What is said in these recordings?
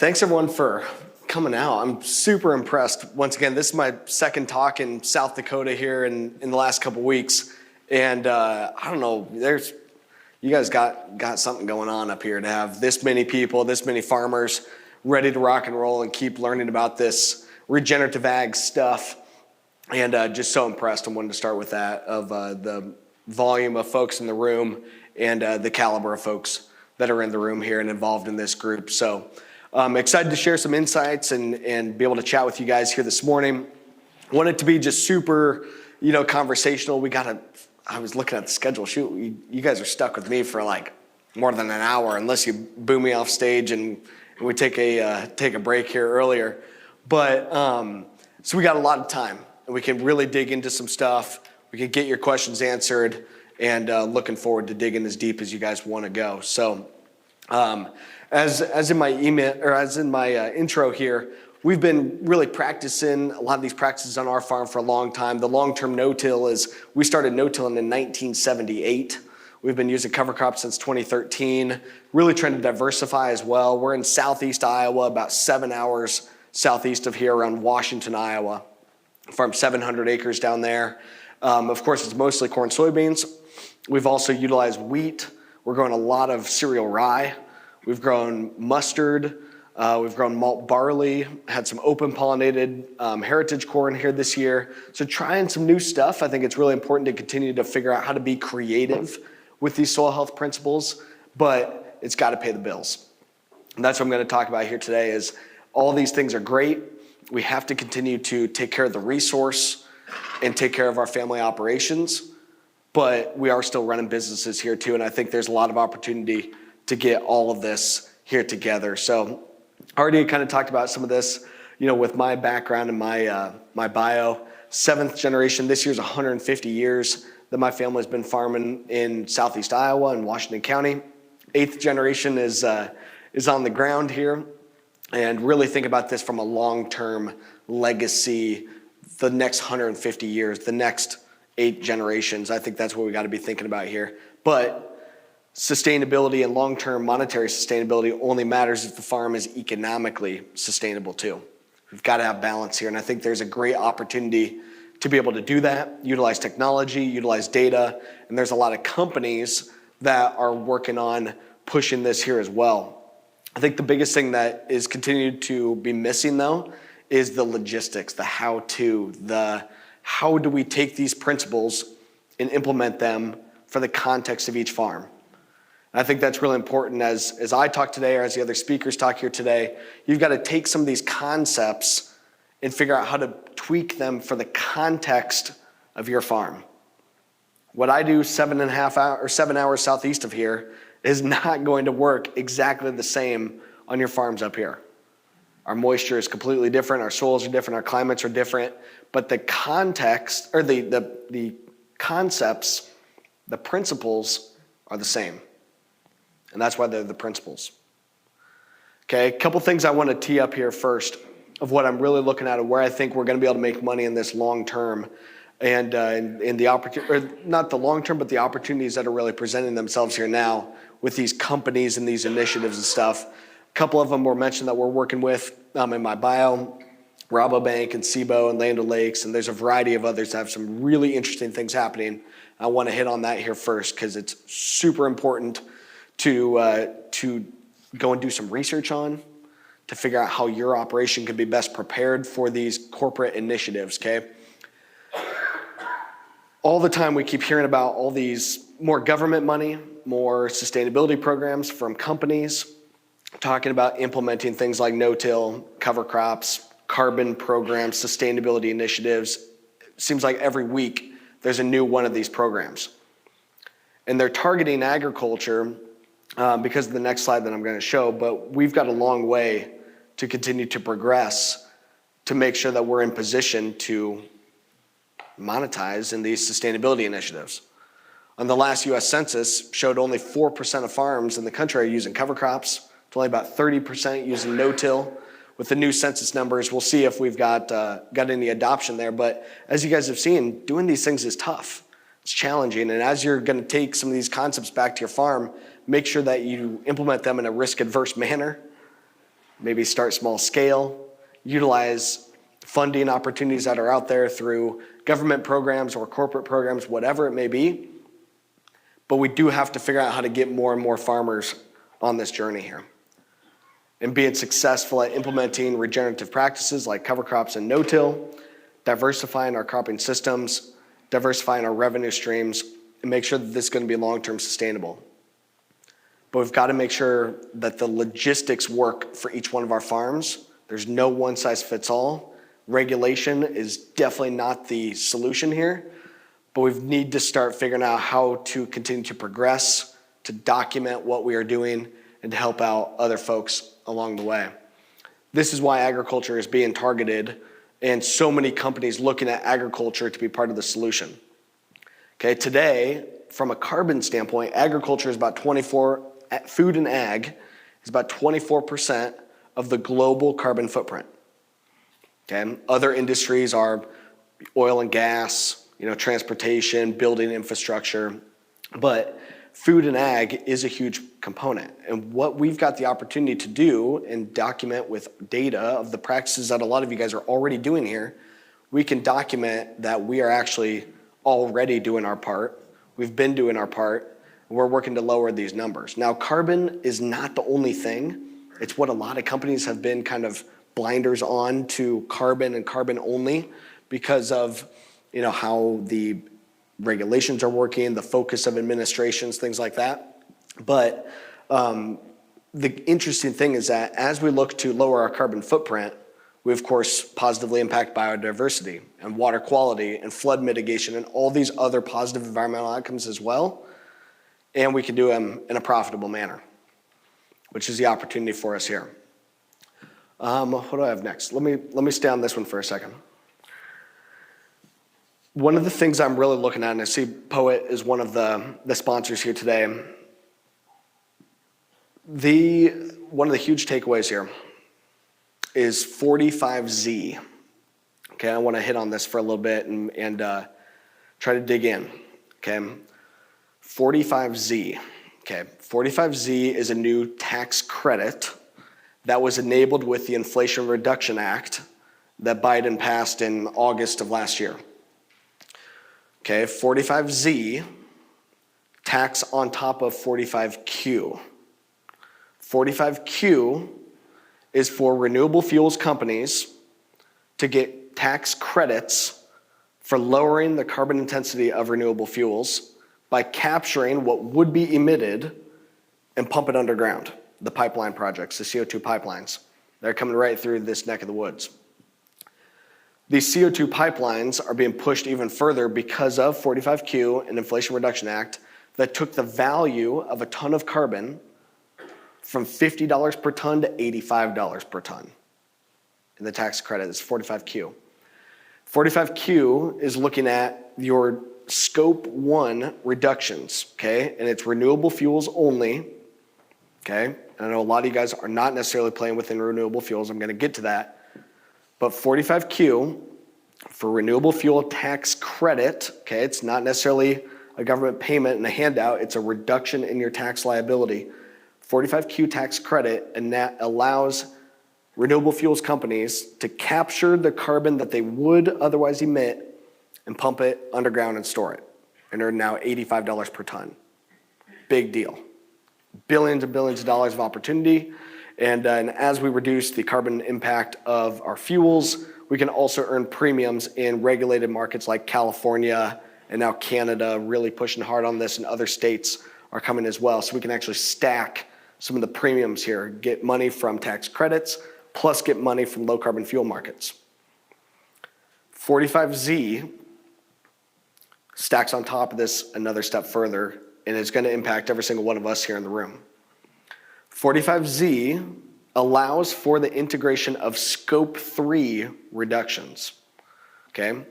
Thanks everyone for coming out. I'm super impressed. Once again, this is my second talk in South Dakota here in the last couple weeks. And I don't know, you guys got something going on up here to have this many people, this many farmers ready to rock and roll and keep learning about this regenerative ag stuff. And just so impressed and wanted to start with that, of the volume of folks in the room and the caliber of folks that are in the room here and involved in this group. So I'm excited to share some insights and be able to chat with you guys here this morning. I want it to be just super, conversational. I was looking at the schedule. Shoot, you guys are stuck with me for like more than an hour unless you boo me off stage and we take a break here earlier. But so we got a lot of time and we can really dig into some stuff. We can get your questions answered and looking forward to digging as deep as you guys want to go. So as in my email, or as in my intro here, we've been really practicing a lot of these practices on our farm for a long time. The long-term no-till we started no-tilling in 1978. We've been using cover crops since 2013, really trying to diversify as well. We're in southeast Iowa, about 7 hours southeast of here around Washington, Iowa. Farm 700 acres down there. Of course, it's mostly corn, soybeans. We've also utilized wheat. We're growing a lot of cereal rye. We've grown mustard. We've grown malt barley, had some open pollinated heritage corn here this year. So trying some new stuff. I think it's really important to continue to figure out how to be creative with these soil health principles, but it's got to pay the bills. And that's what I'm going to talk about here today is all these things are great. We have to continue to take care of the resource and take care of our family operations, but we are still running businesses here too. And I think there's a lot of opportunity to get all of this here together. So I already kind of talked about some of this, with my background and my bio. 7th generation, this year's 150 years that my family's been farming in southeast Iowa and Washington County. 8th generation is on the ground here, and really think about this from a long-term legacy, the next 150 years, the next 8 generations. I think that's what we got to be thinking about here. But sustainability and long-term monetary sustainability only matters if the farm is economically sustainable too. We've got to have balance here, and I think there's a great opportunity to be able to do that, utilize technology, utilize data, and there's a lot of companies that are working on pushing this here as well. I think the biggest thing that is continued to be missing though is the logistics, the how-to, how do we take these principles and implement them for the context of each farm. I think that's really important as I talk today or as the other speakers talk here today. You've got to take some of these concepts and figure out how to tweak them for the context of your farm. What I do 7 hours southeast of here is not going to work exactly the same on your farms up here. Our moisture is completely different, our soils are different, our climates are different, but the context, or the concepts, the principles are the same. And that's why they're the principles. Okay, a couple things I want to tee up here first of what I'm really looking at and where I think we're going to be able to make money in this long term, and in the opportunity, or not the long term, but the opportunities that are really presenting themselves here now with these companies and these initiatives and stuff. A couple of them were mentioned that we're working with in my bio, Rabobank and SIBO and Land O'Lakes, and there's a variety of others that have some really interesting things happening. I want to hit on that here first because it's super important to go and do some research on, to figure out how your operation can be best prepared for these corporate initiatives, okay? All the time we keep hearing about all these more government money, more sustainability programs from companies, talking about implementing things like no-till, cover crops, carbon programs, sustainability initiatives. It seems like every week there's a new one of these programs. And they're targeting agriculture because of the next slide that I'm going to show, but we've got a long way to continue to progress to make sure that we're in position to monetize in these sustainability initiatives. On the last U.S. Census showed only 4% of farms in the country are using cover crops. It's only about 30% using no-till. With the new census numbers, we'll see if we've got any adoption there. But as you guys have seen, doing these things is tough. It's challenging. And as you're going to take some of these concepts back to your farm, make sure that you implement them in a risk-adverse manner maybe start small scale, utilize funding opportunities that are out there through government programs or corporate programs, whatever it may be. But we do have to figure out how to get more and more farmers on this journey here. And being successful at implementing regenerative practices like cover crops and no-till, diversifying our cropping systems, diversifying our revenue streams, and make sure that this is going to be long-term sustainable. But we've got to make sure that the logistics work for each one of our farms. There's no one-size-fits-all. Regulation is definitely not the solution here, but we need to start figuring out how to continue to progress, to document what we are doing, and to help out other folks along the way. This is why agriculture is being targeted and so many companies looking at agriculture to be part of the solution. Okay, today, from a carbon standpoint, agriculture is about food and ag is about 24% of the global carbon footprint. Okay, other industries are oil and gas, transportation, building infrastructure, but food and ag is a huge component. And what we've got the opportunity to do and document with data of the practices that a lot of you guys are already doing here, we can document that we are actually already doing our part. We've been doing our part, and we're working to lower these numbers. Now, carbon is not the only thing. It's what a lot of companies have been kind of blinders on to carbon and carbon only because of how the regulations are working, the focus of administrations, things like that. But the interesting thing is that as we look to lower our carbon footprint, we of course positively impact biodiversity and water quality and flood mitigation and all these other positive environmental outcomes as well. And we can do them in a profitable manner, which is the opportunity for us here. What do I have next? Let me stay on this one for a second. One of the things I'm really looking at, and I see Poet is one of the sponsors here today. One of the huge takeaways here is 45Z. Okay, I want to hit on this for a little bit and try to dig in. Okay, 45Z. Okay, 45Z is a new tax credit that was enabled with the Inflation Reduction Act that Biden passed in August of last year. Okay, 45Z, tax on top of 45Q. 45Q is for renewable fuels companies to get tax credits for lowering the carbon intensity of renewable fuels by capturing what would be emitted and pump it underground. The pipeline projects, the CO2 pipelines, they're coming right through this neck of the woods. These CO2 pipelines are being pushed even further because of 45Q and Inflation Reduction Act that took the value of a ton of carbon from $50 per ton to $85 per ton. And the tax credit is 45Q. 45Q is looking at your scope 1 reductions, okay? And it's renewable fuels only, okay? And I know a lot of you guys are not necessarily playing within renewable fuels. I'm gonna get to that. But 45Q for renewable fuel tax credit, okay, it's not necessarily a government payment and a handout, it's a reduction in your tax liability. 45Q tax credit, and that allows renewable fuels companies to capture the carbon that they would otherwise emit and pump it underground and store it. And earn now $85 per ton. Big deal. Billions and billions of dollars of opportunity. And as we reduce the carbon impact of our fuels, we can also earn premiums in regulated markets like California and now Canada, really pushing hard on this, and other states are coming as well. So we can actually stack some of the premiums here, get money from tax credits, plus get money from low carbon fuel markets. 45Z stacks on top of this another step further, and it's going to impact every single one of us here in the room. 45Z allows for the integration of scope 3 reductions, okay?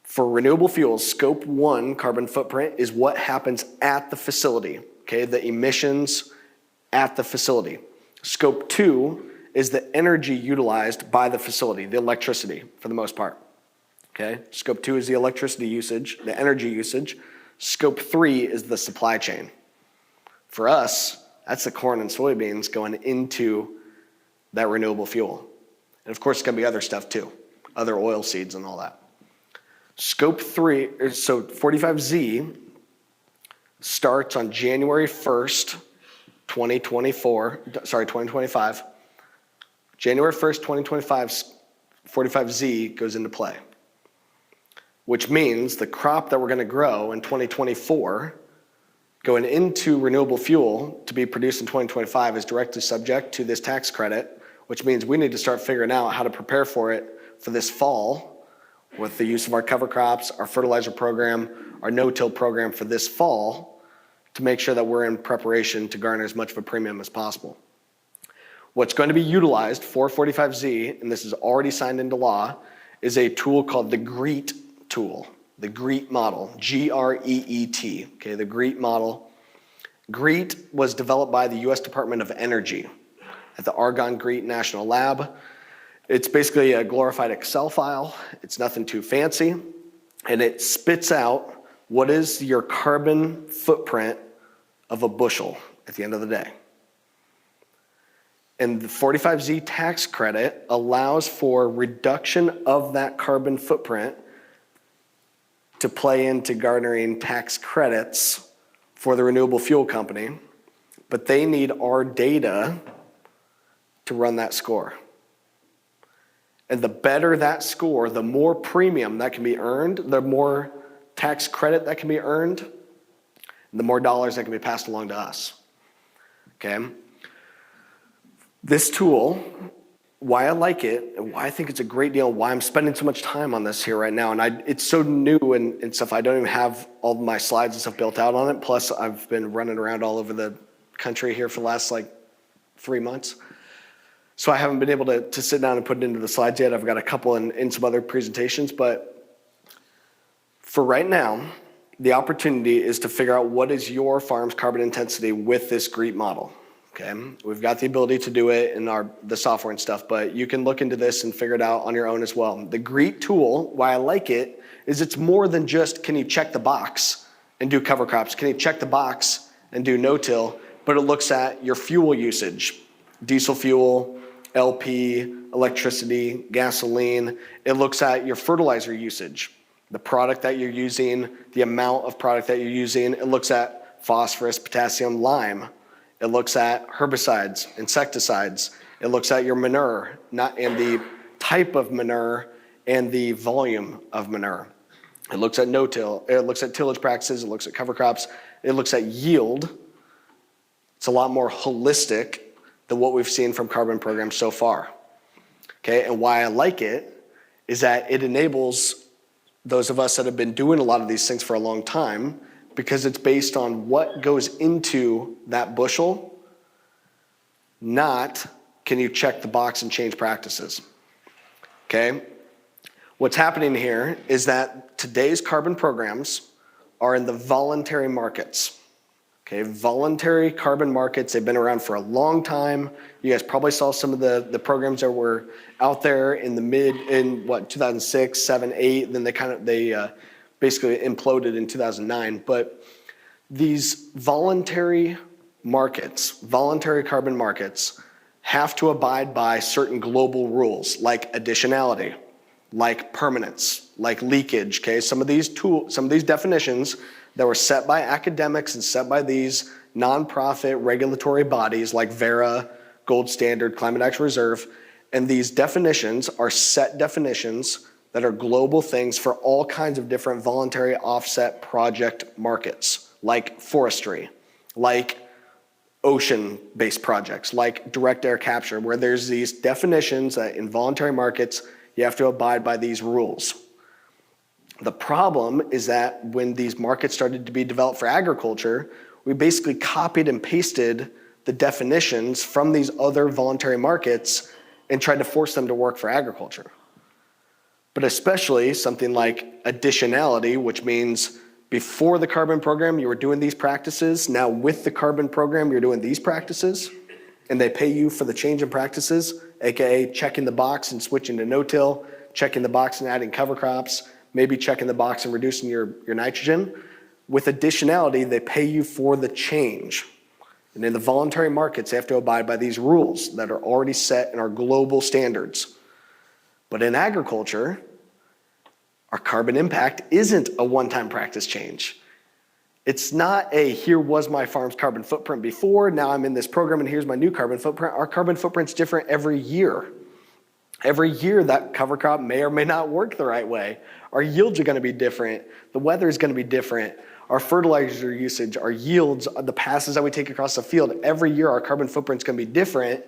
For renewable fuels, scope 1 carbon footprint is what happens at the facility, okay? The emissions at the facility. Scope 2 is the energy utilized by the facility, the electricity for the most part, okay? Scope 2 is the electricity usage, the energy usage. Scope 3 is the supply chain. For us, that's the corn and soybeans going into that renewable fuel. And of course, it's gonna be other stuff too, other oil seeds and all that. Scope 3, so 45Z starts on January 1st, 2025. January 1st, 2025, 45Z goes into play, which means the crop that we're gonna grow in 2024 going into renewable fuel to be produced in 2025 is directly subject to this tax credit, which means we need to start figuring out how to prepare for it for this fall with the use of our cover crops, our fertilizer program, our no-till program for this fall to make sure that we're in preparation to garner as much of a premium as possible. What's going to be utilized for 45Z, and this is already signed into law, is a tool called the GREET tool, the GREET model, G-R-E-E-T, okay, the GREET model. GREET was developed by the US Department of Energy at the Argonne GREET National Lab. It's basically a glorified Excel file. It's nothing too fancy, and it spits out what is your carbon footprint of a bushel at the end of the day. And the 45Z tax credit allows for reduction of that carbon footprint to play into garnering tax credits for the renewable fuel company, but they need our data to run that score. And the better that score, the more premium that can be earned, the more tax credit that can be earned, the more dollars that can be passed along to us, okay? This tool, why I like it, and why I think it's a great deal, why I'm spending so much time on this here right now, and it's so new and stuff, I don't even have all my slides and stuff built out on it, plus I've been running around all over the country here for the last 3 months. So I haven't been able to sit down and put it into the slides yet. I've got a couple in some other presentations, but for right now, the opportunity is to figure out what is your farm's carbon intensity with this GREET model. Okay, we've got the ability to do it in the software and stuff, but you can look into this and figure it out on your own as well. The GREET tool, why I like it, is it's more than just can you check the box and do cover crops, can you check the box and do no-till, but it looks at your fuel usage, diesel fuel, LP, electricity, gasoline. It looks at your fertilizer usage, the product that you're using, the amount of product that you're using. It looks at phosphorus, potassium, lime. It looks at herbicides, insecticides. It looks at your manure, and the type of manure and the volume of manure. It looks at no-till. It looks at tillage practices. It looks at cover crops. It looks at yield. It's a lot more holistic than what we've seen from carbon programs so far. Okay, and why I like it is that it enables those of us that have been doing a lot of these things for a long time, because it's based on what goes into that bushel, not can you check the box and change practices. Okay, what's happening here is that today's carbon programs are in the voluntary markets. Okay, voluntary carbon markets, they've been around for a long time. You guys probably saw some of the programs that were out there in 2006, 7, 8, then they basically imploded in 2009. But these voluntary markets, voluntary carbon markets, have to abide by certain global rules like additionality, like permanence, like leakage. Okay, some of these definitions that were set by academics and set by these nonprofit regulatory bodies like Vera, Gold Standard, Climate Action Reserve, and these definitions are set definitions that are global things for all kinds of different voluntary offset project markets, like forestry, like ocean-based projects, like direct air capture, where there's these definitions that in voluntary markets, you have to abide by these rules. The problem is that when these markets started to be developed for agriculture, we basically copied and pasted the definitions from these other voluntary markets and tried to force them to work for agriculture. But especially something like additionality, which means before the carbon program, you were doing these practices. Now with the carbon program, you're doing these practices, and they pay you for the change in practices, AKA checking the box and switching to no-till, checking the box and adding cover crops, maybe checking the box and reducing your nitrogen. With additionality, they pay you for the change. And in the voluntary markets, they have to abide by these rules that are already set in our global standards. But in agriculture, our carbon impact isn't a one-time practice change. It's not a, here was my farm's carbon footprint before, now I'm in this program and here's my new carbon footprint. Our carbon footprint's different every year. Every year that cover crop may or may not work the right way. Our yields are gonna be different. The weather is gonna be different. Our fertilizer usage, our yields, the passes that we take across the field, every year our carbon footprint's gonna be different.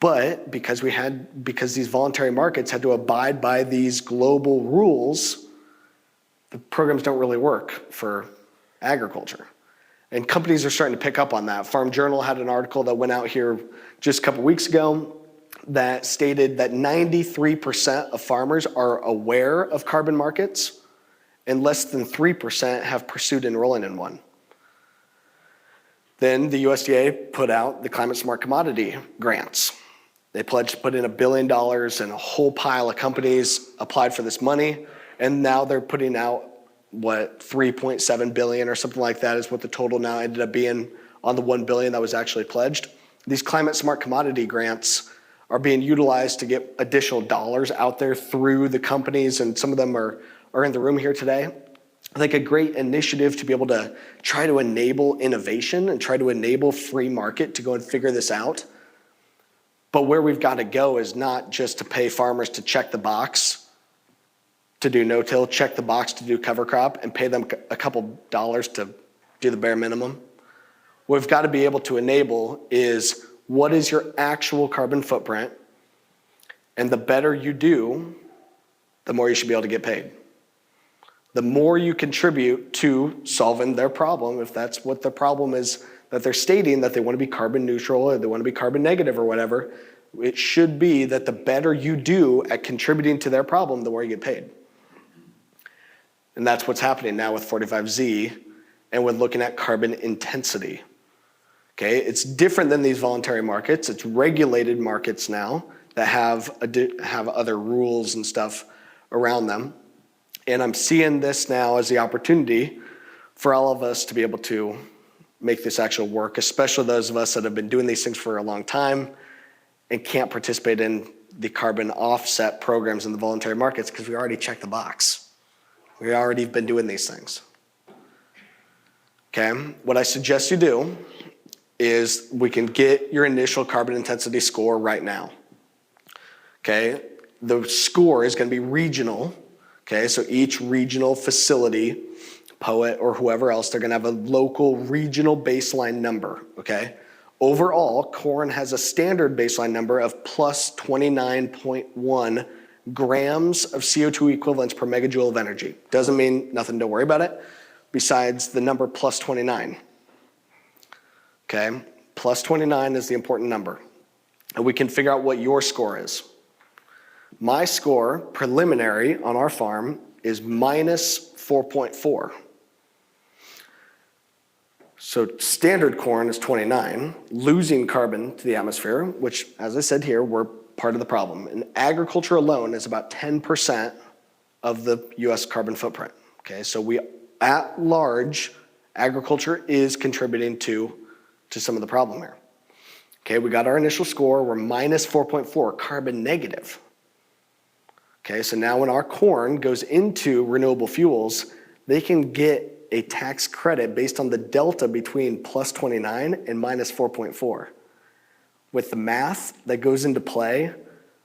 But because these voluntary markets had to abide by these global rules, the programs don't really work for agriculture. And companies are starting to pick up on that. Farm Journal had an article that went out here just a couple weeks ago that stated that 93% of farmers are aware of carbon markets and less than 3% have pursued enrolling in one. Then the USDA put out the Climate Smart Commodity grants. They pledged to put in $1 billion and a whole pile of companies applied for this money. And now they're putting out, what, 3.7 billion or something like that is what the total now ended up being on the 1 billion that was actually pledged. These Climate Smart Commodity grants are being utilized to get additional dollars out there through the companies, and some of them are in the room here today. I think a great initiative to be able to try to enable innovation and try to enable free market to go and figure this out. But where we've got to go is not just to pay farmers to check the box to do no-till, check the box to do cover crop, and pay them a couple dollars to do the bare minimum. What we've got to be able to enable is, what is your actual carbon footprint? And the better you do, the more you should be able to get paid. The more you contribute to solving their problem, if that's what the problem is that they're stating, that they want to be carbon neutral or they want to be carbon negative or whatever, it should be that the better you do at contributing to their problem, the more you get paid. And that's what's happening now with 45Z and with looking at carbon intensity. Okay, it's different than these voluntary markets. It's regulated markets now that have other rules and stuff around them. And I'm seeing this now as the opportunity for all of us to be able to make this actual work, especially those of us that have been doing these things for a long time and can't participate in the carbon offset programs in the voluntary markets because we already checked the box. We already been doing these things. Okay, what I suggest you do is we can get your initial carbon intensity score right now. Okay, the score is going to be regional. Okay, so each regional facility, Poet or whoever else, they're going to have a local regional baseline number. Okay, overall, corn has a standard baseline number of plus 29.1 grams of CO2 equivalents per megajoule of energy. Doesn't mean nothing, don't worry about it, besides the number plus 29. Okay, plus 29 is the important number. And we can figure out what your score is. My score, preliminary on our farm, is minus 4.4. So standard corn is 29, losing carbon to the atmosphere, which, as I said here, we're part of the problem. And agriculture alone is about 10% of the US carbon footprint. Okay, so we, at large, agriculture is contributing to some of the problem here. Okay, we got our initial score, we're minus 4.4, carbon negative. Okay, so now when our corn goes into renewable fuels, they can get a tax credit based on the delta between plus 29 and minus 4.4. With the math that goes into play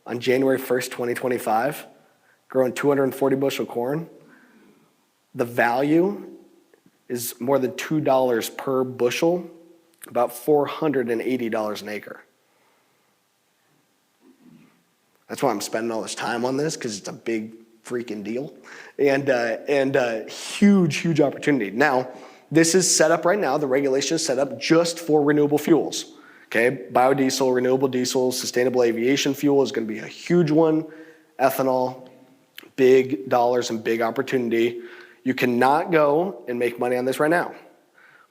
on January 1st, 2025, growing 240 bushel corn, the value is more than $2 per bushel, about $480 an acre. That's why I'm spending all this time on this, because it's a big freaking deal and a huge opportunity. Now, this is set up right now. The regulation is set up just for renewable fuels. Okay, biodiesel, renewable diesel, sustainable aviation fuel is going to be a huge one. Ethanol, big dollars and big opportunity. You cannot go and make money on this right now.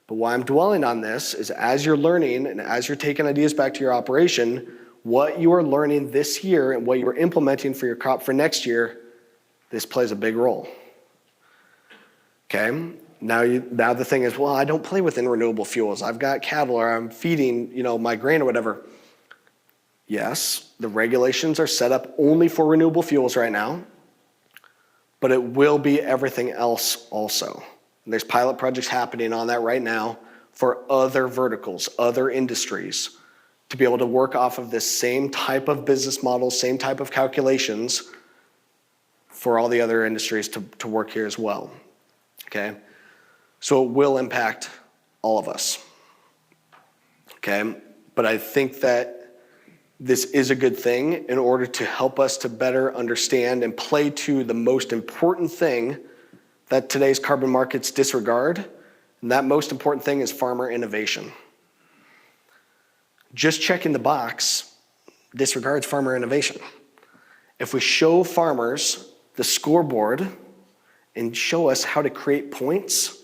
But why I'm dwelling on this is, as you're learning and as you're taking ideas back to your operation, what you are learning this year and what you're implementing for your crop for next year, this plays a big role. Okay? Now the thing is, well, I don't play within renewable fuels. I've got cattle or I'm feeding, my grain or whatever. Yes, the regulations are set up only for renewable fuels right now, but it will be everything else also. And there's pilot projects happening on that right now for other verticals, other industries, to be able to work off of this same type of business model, same type of calculations for all the other industries to work here as well, okay? So it will impact all of us, okay? But I think that this is a good thing in order to help us to better understand and play to the most important thing that today's carbon markets disregard, and that most important thing is farmer innovation. Just checking the box disregards farmer innovation. If we show farmers the scoreboard and show us how to create points,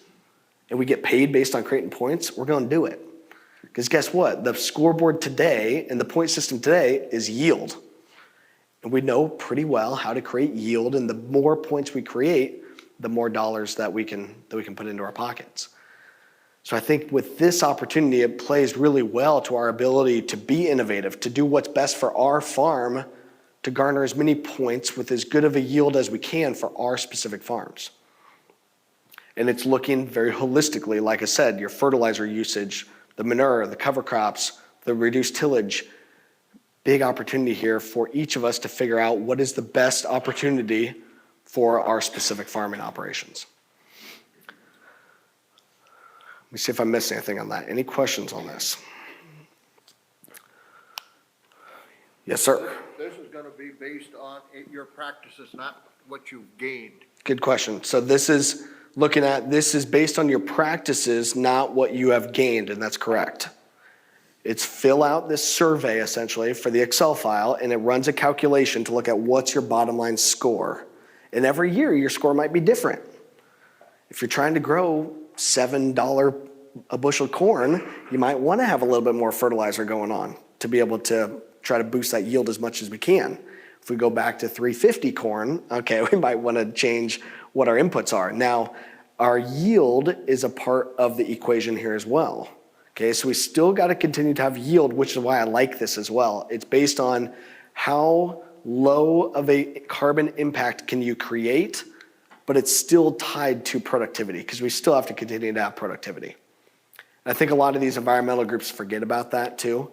and we get paid based on creating points, we're going to do it. Because guess what? The scoreboard today and the point system today is yield. And we know pretty well how to create yield, and the more points we create, the more dollars that we can put into our pockets. So I think with this opportunity, it plays really well to our ability to be innovative, to do what's best for our farm, to garner as many points with as good of a yield as we can for our specific farms. And it's looking very holistically, like I said, your fertilizer usage, the manure, the cover crops, the reduced tillage. Big opportunity here for each of us to figure out what is the best opportunity for our specific farming operations. Let me see if I missed anything on that. Any questions on this? Yes, sir. This is going to be based on your practices, not what you've gained. Good question. So this is based on your practices, not what you have gained, and that's correct. It's fill out this survey essentially for the Excel file, and it runs a calculation to look at what's your bottom line score. And every year your score might be different. If you're trying to grow $7 a bushel corn, you might want to have a little bit more fertilizer going on to be able to try to boost that yield as much as we can. If we go back to 350 corn, okay, we might want to change what our inputs are. Now, our yield is a part of the equation here as well. Okay, so we still got to continue to have yield, which is why I like this as well. It's based on how low of a carbon impact can you create, but it's still tied to productivity because we still have to continue to have productivity. And I think a lot of these environmental groups forget about that too.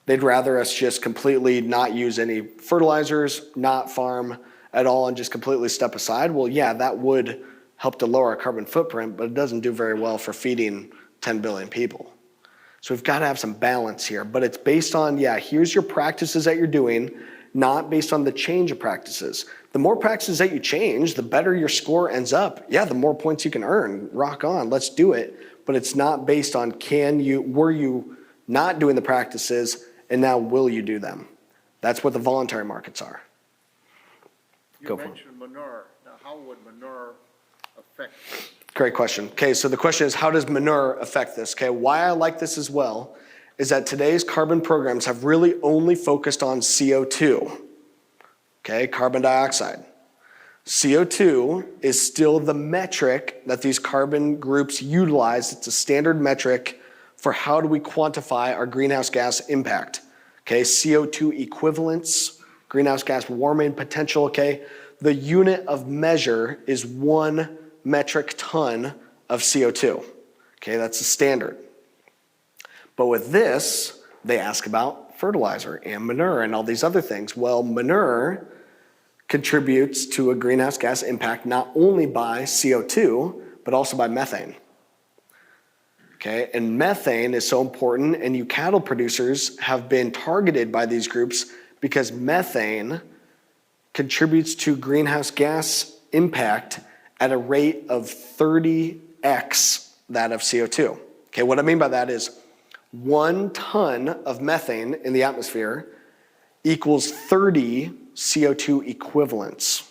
They'd rather us just completely not use any fertilizers, not farm at all, and just completely step aside. Well, yeah, that would help to lower our carbon footprint, but it doesn't do very well for feeding 10 billion people. So we've got to have some balance here, but it's based on, yeah, here's your practices that you're doing, not based on the change of practices. The more practices that you change, the better your score ends up. Yeah, the more points you can earn. Rock on, let's do it. But it's not based on were you not doing the practices, and now will you do them? That's what the voluntary markets are. You mentioned manure. Now, how would manure affect this? Great question. Okay, so the question is, how does manure affect this? Okay, why I like this as well is that today's carbon programs have really only focused on CO2, okay, carbon dioxide. CO2 is still the metric that these carbon groups utilize. It's a standard metric for how do we quantify our greenhouse gas impact. Okay, CO2 equivalents, greenhouse gas warming potential, okay? The unit of measure is 1 metric ton of CO2. Okay, that's the standard. But with this, they ask about fertilizer and manure and all these other things. Well, manure contributes to a greenhouse gas impact not only by CO2, but also by methane. Okay, and methane is so important, and you cattle producers have been targeted by these groups because methane contributes to greenhouse gas impact at a rate of 30x that of CO2. Okay, what I mean by that is 1 ton of methane in the atmosphere equals 30 CO2 equivalents.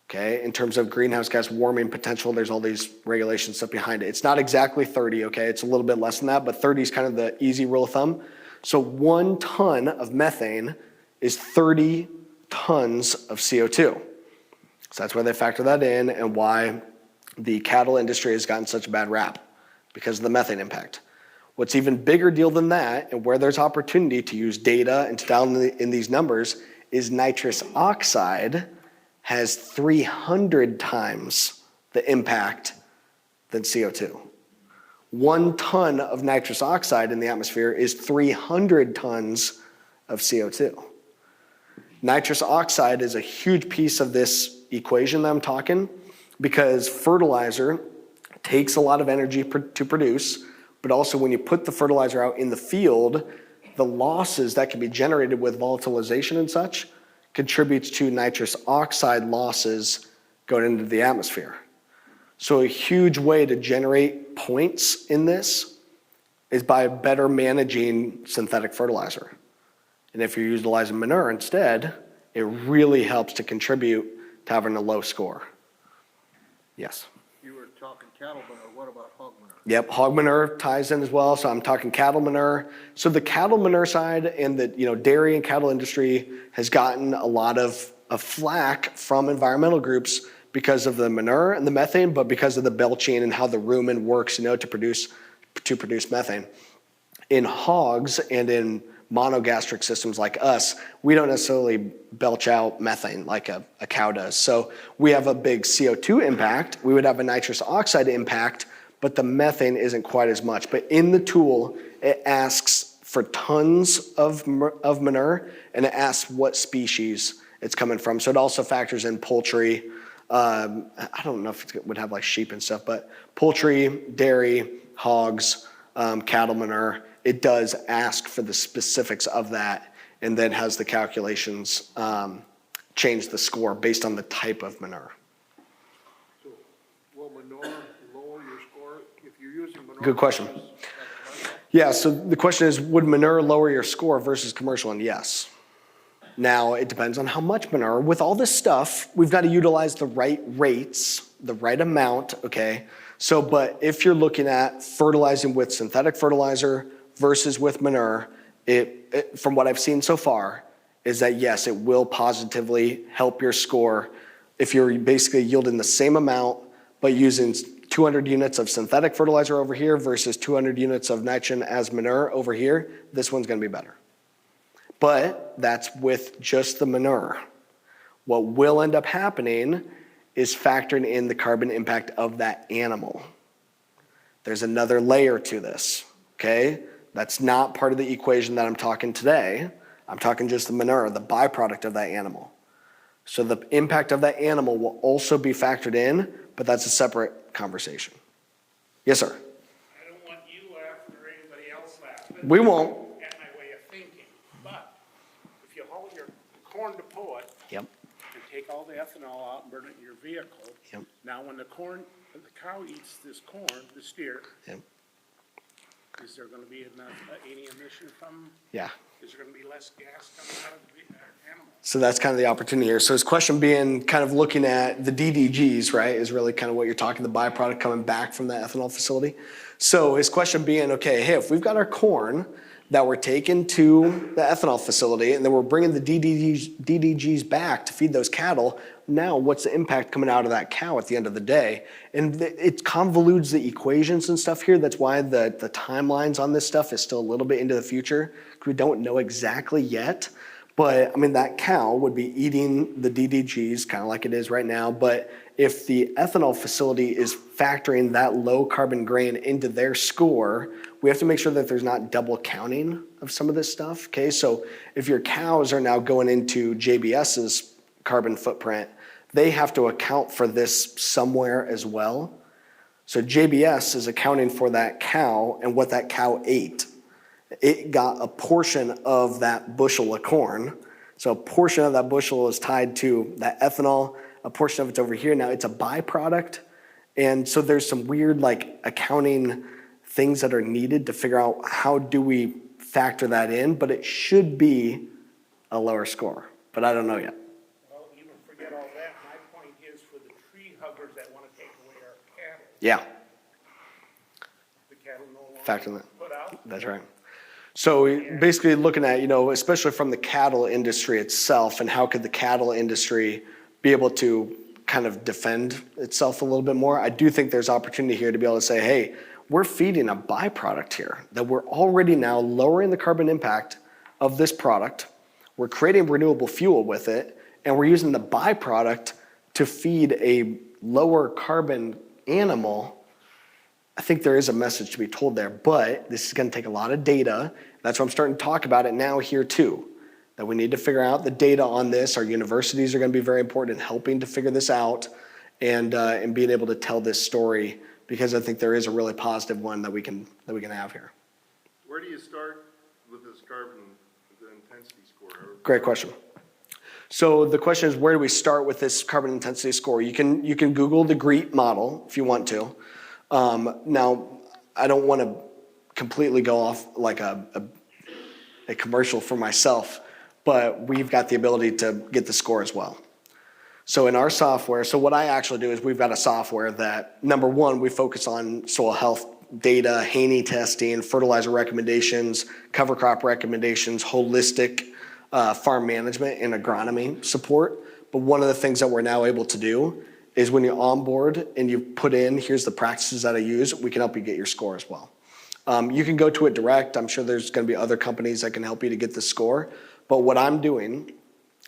Okay, in terms of greenhouse gas warming potential, there's all these regulations stuff behind it. It's not exactly 30, okay? It's a little bit less than that, but 30 is kind of the easy rule of thumb. So 1 ton of methane is 30 tons of CO2. So that's why they factor that in and why the cattle industry has gotten such a bad rap because of the methane impact. What's even bigger deal than that, and where there's opportunity to use data and to down in these numbers, is nitrous oxide has 300 times the impact than CO2. 1 ton of nitrous oxide in the atmosphere is 300 tons of CO2. Nitrous oxide is a huge piece of this equation that I'm talking, because fertilizer takes a lot of energy to produce, but also when you put the fertilizer out in the field, the losses that can be generated with volatilization and such contributes to nitrous oxide losses going into the atmosphere. So a huge way to generate points in this is by better managing synthetic fertilizer. And if you're utilizing manure instead, it really helps to contribute to having a low score. Yes. You were talking cattle manure, what about hog manure? Yep, hog manure ties in as well. So I'm talking cattle manure. So the cattle manure side and the dairy and cattle industry has gotten a lot of flack from environmental groups because of the manure and the methane, but because of the belching and how the rumen works, to produce methane. In hogs and in monogastric systems like us, we don't necessarily belch out methane like a cow does. So we have a big CO2 impact. We would have a nitrous oxide impact, but the methane isn't quite as much. But in the tool, it asks for tons of manure, and it asks what species it's coming from. So it also factors in poultry. I don't know if it would have like sheep and stuff, but poultry, dairy, hogs, cattle manure, it does ask for the specifics of that, and then has the calculations change the score based on the type of manure. So will manure lower your score if you're using manure? Good question. Yeah, so the question is, would manure lower your score versus commercial? And yes. Now, it depends on how much manure. With all this stuff, we've got to utilize the right rates, the right amount, okay? So, but if you're looking at fertilizing with synthetic fertilizer versus with manure, it from what I've seen so far, is that yes, it will positively help your score if you're basically yielding the same amount, but using 200 units of synthetic fertilizer over here versus 200 units of nitrogen as manure over here, this one's gonna be better. But that's with just the manure. What will end up happening is factoring in the carbon impact of that animal. There's another layer to this, okay? That's not part of the equation that I'm talking today. I'm talking just the manure, the byproduct of that animal. So the impact of that animal will also be factored in, but that's a separate conversation. Yes, sir? I don't want you laughing or anybody else laughing. We won't. At my way of thinking, but if you haul your corn to Poet. Yep. And take all the ethanol out and burn it in your vehicle. Yep. Now, when the cow eats this corn, the steer. Yep. Is there gonna be enough, any emission from, Yeah. is there gonna be less gas coming out of the animal? So that's kind of the opportunity here. So his question being kind of looking at the DDGs, right, is really kind of what you're talking, the byproduct coming back from the ethanol facility. So his question being, okay, hey, if we've got our corn that we're taking to the ethanol facility and then we're bringing the DDGs back to feed those cattle, now what's the impact coming out of that cow at the end of the day? And it convolutes the equations and stuff here. That's why the timelines on this stuff is still a little bit into the future, because we don't know exactly yet. But I mean, that cow would be eating the DDGs kind of like it is right now. But if the ethanol facility is factoring that low carbon grain into their score, we have to make sure that there's not double counting of some of this stuff. Okay, so if your cows are now going into JBS's carbon footprint, they have to account for this somewhere as well. So JBS is accounting for that cow and what that cow ate. It got a portion of that bushel of corn. So a portion of that bushel is tied to that ethanol. A portion of it's over here. Now it's a byproduct. And so there's some weird like accounting things that are needed to figure out how do we factor that in, but it should be a lower score, but I don't know yet. Well, even forget all that. My point is for the tree huggers that wanna take away our cattle. Yeah, The cattle no longer factor that. put out. That's right. So basically looking at, especially from the cattle industry itself, and how could the cattle industry be able to kind of defend itself a little bit more. I do think there's opportunity here to be able to say, hey, we're feeding a byproduct here, that we're already now lowering the carbon impact of this product. We're creating renewable fuel with it, and we're using the byproduct to feed a lower carbon animal. I think there is a message to be told there, but this is gonna take a lot of data. That's why I'm starting to talk about it now here too, that we need to figure out the data on this. Our universities are gonna be very important in helping to figure this out and being able to tell this story, because I think there is a really positive one that we can have here. Where do you start with this carbon intensity score? Great question. So the question is, where do we start with this carbon intensity score? You can Google the GREET model if you want to. Now, I don't want to completely go off like a commercial for myself, but we've got the ability to get the score as well. So in our software, so what I actually do is we've got a software that, number one, we focus on soil health data, Haney testing, fertilizer recommendations, cover crop recommendations, holistic farm management and agronomy support. But one of the things that we're now able to do is when you onboard and you put in, here's the practices that I use, we can help you get your score as well. You can go to it direct. I'm sure there's gonna be other companies that can help you to get the score. But what I'm doing,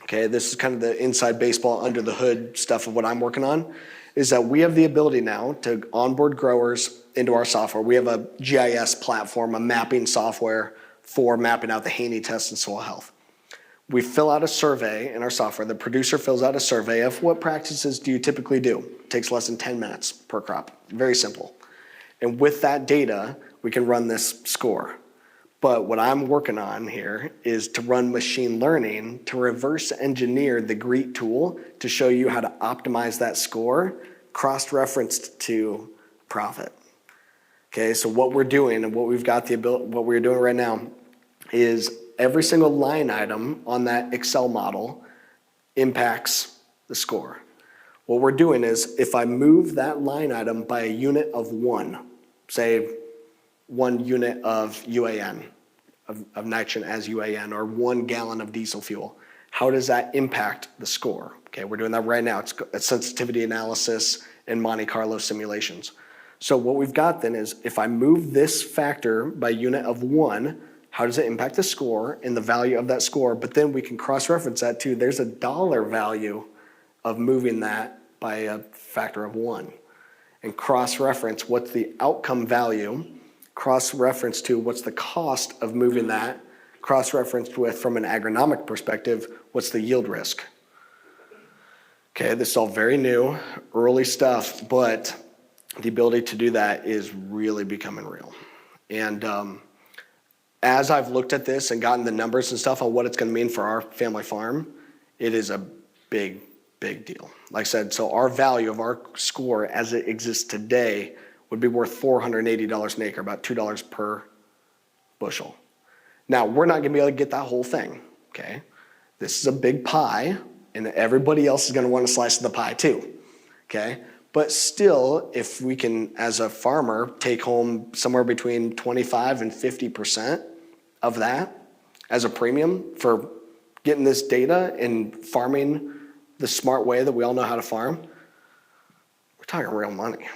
okay, this is kind of the inside baseball, under the hood stuff of what I'm working on, is that we have the ability now to onboard growers into our software. We have a GIS platform, a mapping software for mapping out the Haney test and soil health. We fill out a survey in our software. The producer fills out a survey of what practices do you typically do. It takes less than 10 minutes per crop. Very simple. And with that data, we can run this score. But what I'm working on here is to run machine learning to reverse engineer the GREET tool to show you how to optimize that score cross-referenced to profit. Okay, so what we're doing and what we've got the ability, what we're doing right now is every single line item on that Excel model impacts the score. What we're doing is if I move that line item by a unit of one, say 1 unit of UAN, of nitrogen as UAN, or 1 gallon of diesel fuel, how does that impact the score? Okay, we're doing that right now. It's a sensitivity analysis and Monte Carlo simulations. So what we've got then is if I move this factor by unit of 1, how does it impact the score and the value of that score? But then we can cross-reference that to, there's a dollar value of moving that by a factor of 1. And cross-reference what's the outcome value, cross-reference to what's the cost of moving that, cross-referenced with, from an agronomic perspective, what's the yield risk. Okay, this is all very new, early stuff, but the ability to do that is really becoming real. And as I've looked at this and gotten the numbers and stuff on what it's gonna mean for our family farm, it is a big, big deal. Like I said, so our value of our score as it exists today would be worth $480 an acre, about $2 per bushel. Now, we're not gonna be able to get that whole thing, okay? This is a big pie, and everybody else is gonna want a slice of the pie too, okay? But still, if we can, as a farmer, take home somewhere between 25 and 50% of that as a premium for getting this data and farming the smart way that we all know how to farm, we're talking real money.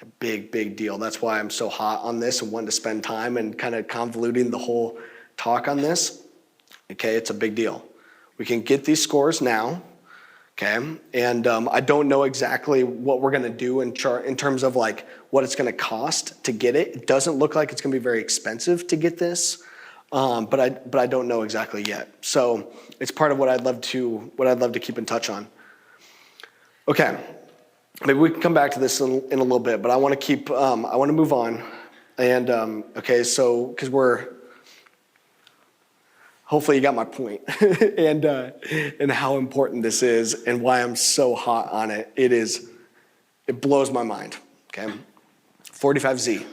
A big, big deal. That's why I'm so hot on this and wanting to spend time and kind of convoluting the whole talk on this. Okay, it's a big deal. We can get these scores now, okay? And I don't know exactly what we're gonna do in terms of like what it's gonna cost to get it. It doesn't look like it's gonna be very expensive to get this, but I don't know exactly yet. So it's part of what I'd love to keep in touch on. Okay. Maybe we can come back to this in a little bit, but I want to move on. And, okay, so, because hopefully you got my point and how important this is and why I'm so hot on it. It blows my mind, okay? 45Z.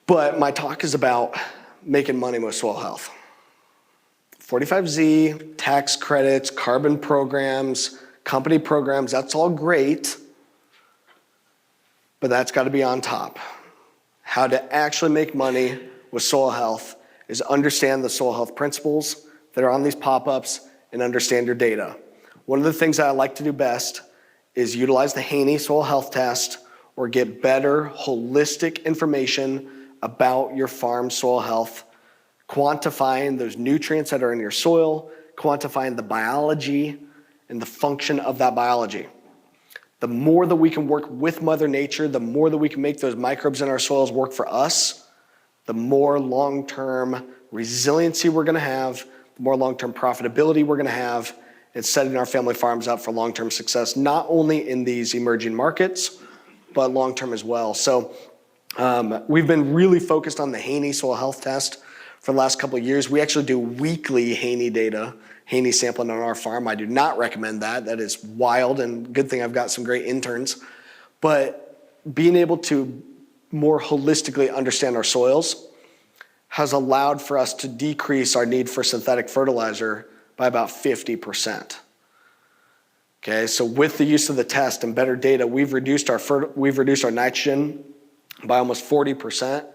But my talk is about making money with soil health. 45Z, tax credits, carbon programs, company programs, that's all great, but that's got to be on top. How to actually make money with soil health is understand the soil health principles that are on these pop-ups and understand your data. One of the things that I like to do best is utilize the Haney soil health test or get better holistic information about your farm soil health, quantifying those nutrients that are in your soil, quantifying the biology and the function of that biology. The more that we can work with Mother Nature, the more that we can make those microbes in our soils work for us, the more long-term resiliency we're gonna have, the more long-term profitability we're gonna have, and setting our family farms up for long-term success, not only in these emerging markets, but long-term as well. So we've been really focused on the Haney soil health test for the last couple of years. We actually do weekly Haney data, Haney sampling on our farm. I do not recommend that. That is wild, and good thing I've got some great interns. But being able to more holistically understand our soils has allowed for us to decrease our need for synthetic fertilizer by about 50%. Okay, so with the use of the test and better data, we've reduced our nitrogen by almost 40%.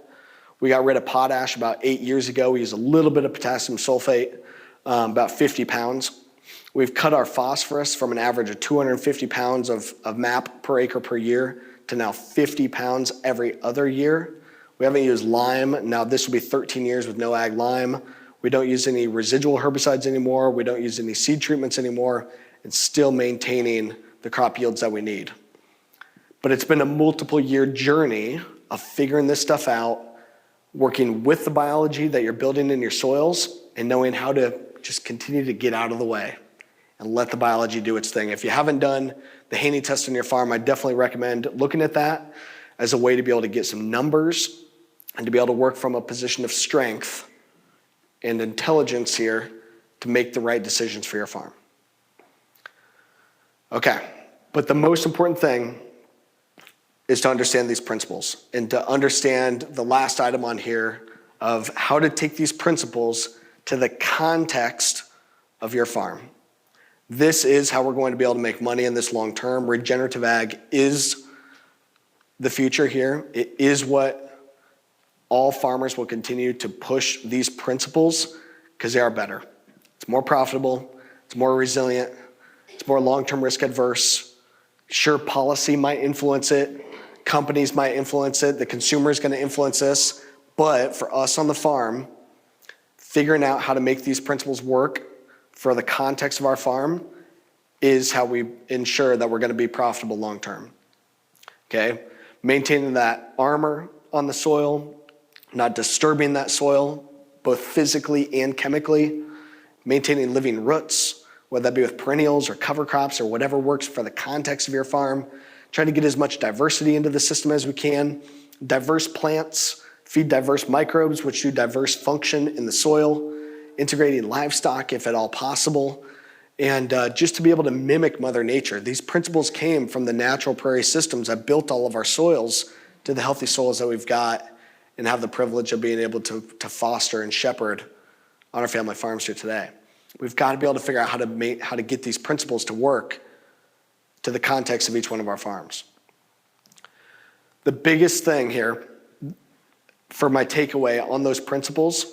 We got rid of potash about 8 years ago. We used a little bit of potassium sulfate, about 50 pounds. We've cut our phosphorus from an average of 250 pounds of MAP per acre per year to now 50 pounds every other year. We haven't used lime. Now this will be 13 years with no ag lime. We don't use any residual herbicides anymore. We don't use any seed treatments anymore. It's still maintaining the crop yields that we need. But it's been a multiple year journey of figuring this stuff out, working with the biology that you're building in your soils, and knowing how to just continue to get out of the way and let the biology do its thing. If you haven't done the Haney test on your farm, I definitely recommend looking at that as a way to be able to get some numbers and to be able to work from a position of strength and intelligence here to make the right decisions for your farm. Okay, but the most important thing is to understand these principles and to understand the last item on here of how to take these principles to the context of your farm. This is how we're going to be able to make money in this long term. Regenerative ag is the future here. It is what all farmers will continue to push these principles because they are better. It's more profitable, it's more resilient, it's more long-term risk adverse. Sure, policy might influence it, companies might influence it, the consumer is going to influence this, but for us on the farm, figuring out how to make these principles work for the context of our farm is how we ensure that we're going to be profitable long-term. Okay? Maintaining that armor on the soil, not disturbing that soil, both physically and chemically, maintaining living roots, whether that be with perennials or cover crops or whatever works for the context of your farm, trying to get as much diversity into the system as we can, diverse plants, feed diverse microbes, which do diverse function in the soil, integrating livestock if at all possible, and just to be able to mimic Mother Nature. These principles came from the natural prairie systems that built all of our soils to the healthy soils that we've got and have the privilege of being able to foster and shepherd on our family farms here today. We've got to be able to figure out how to get these principles to work to the context of each one of our farms. The biggest thing here for my takeaway on those principles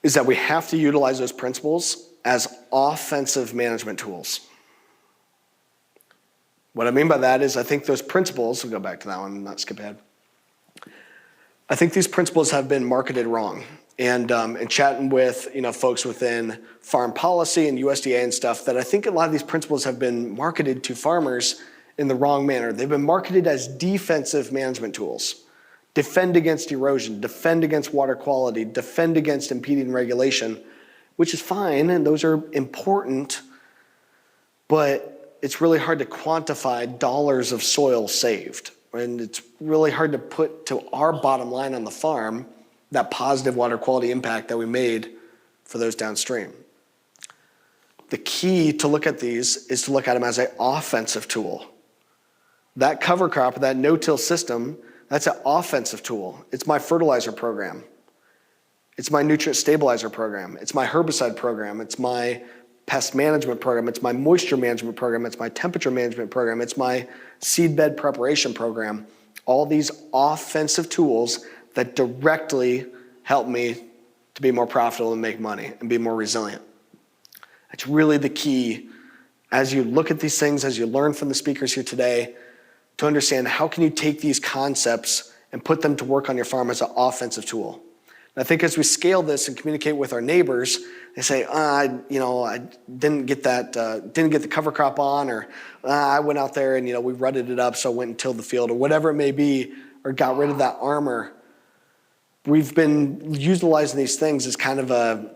is that we have to utilize those principles as offensive management tools. What I mean by that is I think those principles, we'll go back to that one, not skip ahead. I think these principles have been marketed wrong. And chatting with folks within farm policy and USDA and stuff, that I think a lot of these principles have been marketed to farmers in the wrong manner. They've been marketed as defensive management tools. Defend against erosion, defend against water quality, defend against impeding regulation, which is fine, and those are important, but it's really hard to quantify dollars of soil saved. And it's really hard to put to our bottom line on the farm that positive water quality impact that we made for those downstream. The key to look at these is to look at them as an offensive tool. That cover crop, that no-till system, that's an offensive tool. It's my fertilizer program. It's my nutrient stabilizer program. It's my herbicide program. It's my pest management program. It's my moisture management program. It's my temperature management program. It's my seed bed preparation program. All these offensive tools that directly help me to be more profitable and make money and be more resilient. That's really the key as you look at these things, as you learn from the speakers here today, to understand how can you take these concepts and put them to work on your farm as an offensive tool. And I think as we scale this and communicate with our neighbors, they say, I didn't get the cover crop on, or I went out there and we rutted it up, so I went and tilled the field, or whatever it may be, or got rid of that armor. We've been utilizing these things as kind of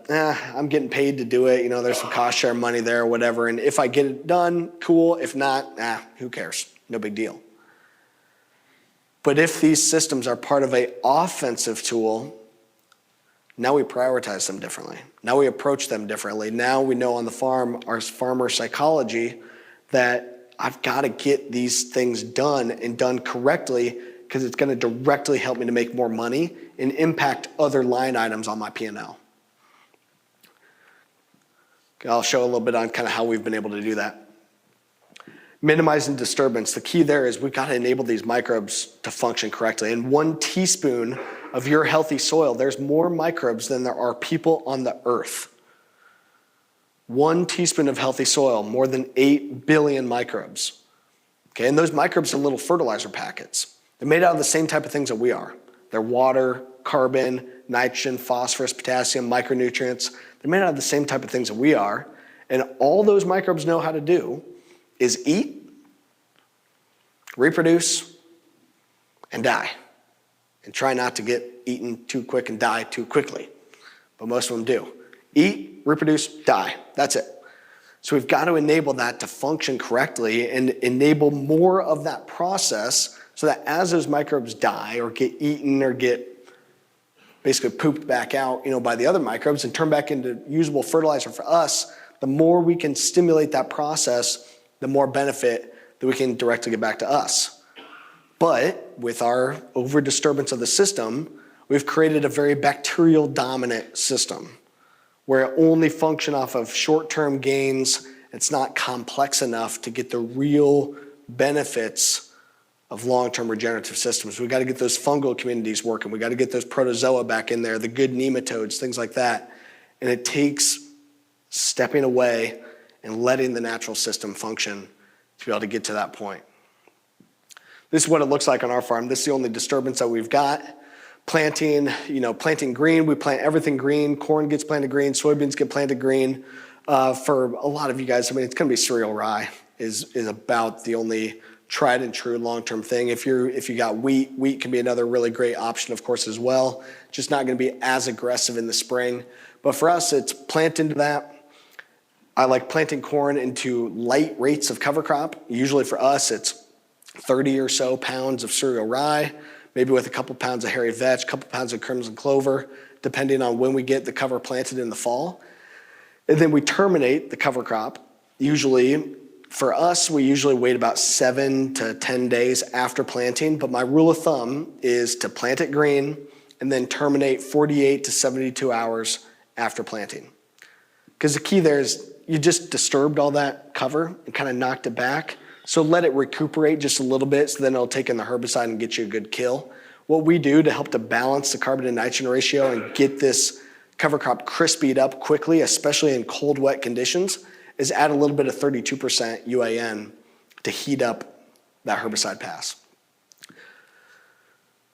I'm getting paid to do it. There's some cost share money there or whatever. And if I get it done, cool. If not, who cares? No big deal. But if these systems are part of an offensive tool, now we prioritize them differently. Now we approach them differently. Now we know on the farm, our farmer psychology, that I've got to get these things done and done correctly, because it's going to directly help me to make more money and impact other line items on my P&L. I'll show a little bit on kind of how we've been able to do that. Minimizing disturbance. The key there is we've got to enable these microbes to function correctly. And 1 teaspoon of your healthy soil, there's more microbes than there are people on the earth. 1 teaspoon of healthy soil, more than 8 billion microbes. Okay, and those microbes are little fertilizer packets. They're made out of the same type of things that we are. They're water, carbon, nitrogen, phosphorus, potassium, micronutrients. They're made out of the same type of things that we are. And all those microbes know how to do is eat, reproduce, and die. And try not to get eaten too quick and die too quickly. But most of them do. Eat, reproduce, die. That's it. So we've got to enable that to function correctly and enable more of that process, so that as those microbes die or get eaten or get basically pooped back out, by the other microbes and turn back into usable fertilizer for us, the more we can stimulate that process, the more benefit that we can directly get back to us. But with our over disturbance of the system, we've created a very bacterial dominant system where it only function off of short-term gains. It's not complex enough to get the real benefits of long-term regenerative systems. We've got to get those fungal communities working. We've got to get those protozoa back in there, the good nematodes, things like that. And it takes stepping away and letting the natural system function to be able to get to that point. This is what it looks like on our farm. This is the only disturbance that we've got. Planting green, we plant everything green. Corn gets planted green, soybeans get planted green. For a lot of you guys, it's gonna be cereal rye is about the only tried and true long-term thing. If you got wheat can be another really great option, of course, as well. Just not gonna be as aggressive in the spring. But for us, it's plant into that. I like planting corn into light rates of cover crop. Usually for us, it's 30 or so pounds of cereal rye, maybe with a couple pounds of hairy vetch, a couple pounds of crimson clover, depending on when we get the cover planted in the fall. And then we terminate the cover crop. For us, we usually wait about 7 to 10 days after planting, but my rule of thumb is to plant it green and then terminate 48 to 72 hours after planting. Because the key there is you just disturbed all that cover and kind of knocked it back. So let it recuperate just a little bit, so then it'll take in the herbicide and get you a good kill. What we do to help to balance the carbon to nitrogen ratio and get this cover crop crispied up quickly, especially in cold, wet conditions, is add a little bit of 32% UAN to heat up that herbicide pass.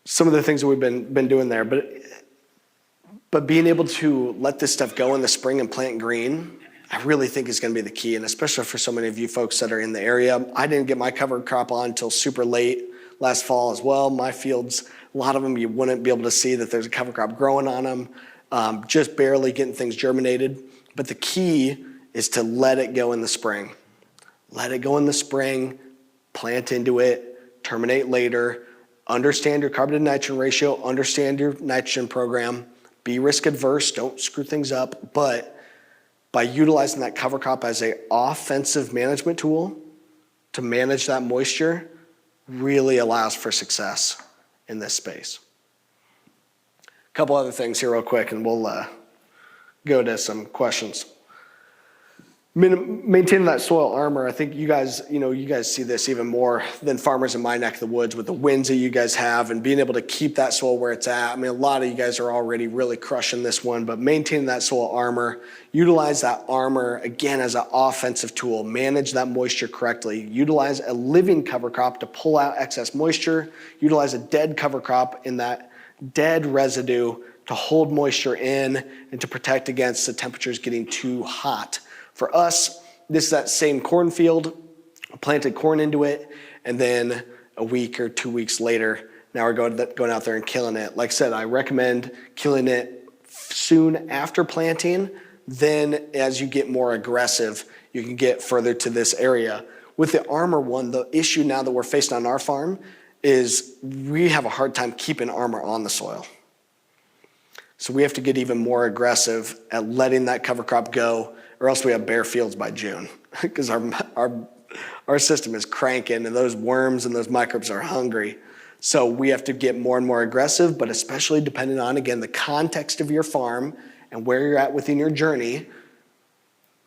Some of the things that we've been doing there, but being able to let this stuff go in the spring and plant green, I really think is going to be the key, and especially for so many of you folks that are in the area. I didn't get my cover crop on until super late last fall as well. My fields, a lot of them, you wouldn't be able to see that there's a cover crop growing on them, just barely getting things germinated. But the key is to let it go in the spring. Let it go in the spring, plant into it, terminate later, understand your carbon to nitrogen ratio, understand your nitrogen program, be risk adverse, don't screw things up, but by utilizing that cover crop as an offensive management tool to manage that moisture really allows for success in this space. A couple other things here real quick and we'll go to some questions. Maintaining that soil armor, I think you guys see this even more than farmers in my neck of the woods with the winds that you guys have and being able to keep that soil where it's at. I mean, a lot of you guys are already really crushing this one, but maintaining that soil armor, utilize that armor again as an offensive tool, manage that moisture correctly, utilize a living cover crop to pull out excess moisture, utilize a dead cover crop in that dead residue to hold moisture in and to protect against the temperatures getting too hot. For us, this is that same cornfield, planted corn into it, and then a week or 2 weeks later, now we're going out there and killing it. Like I said, I recommend killing it soon after planting. Then as you get more aggressive, you can get further to this area. With the armor one, the issue now that we're facing on our farm is we have a hard time keeping armor on the soil. So we have to get even more aggressive at letting that cover crop go, or else we have bare fields by June because our system is cranking and those worms and those microbes are hungry. So we have to get more and more aggressive, but especially depending on, again, the context of your farm and where you're at within your journey,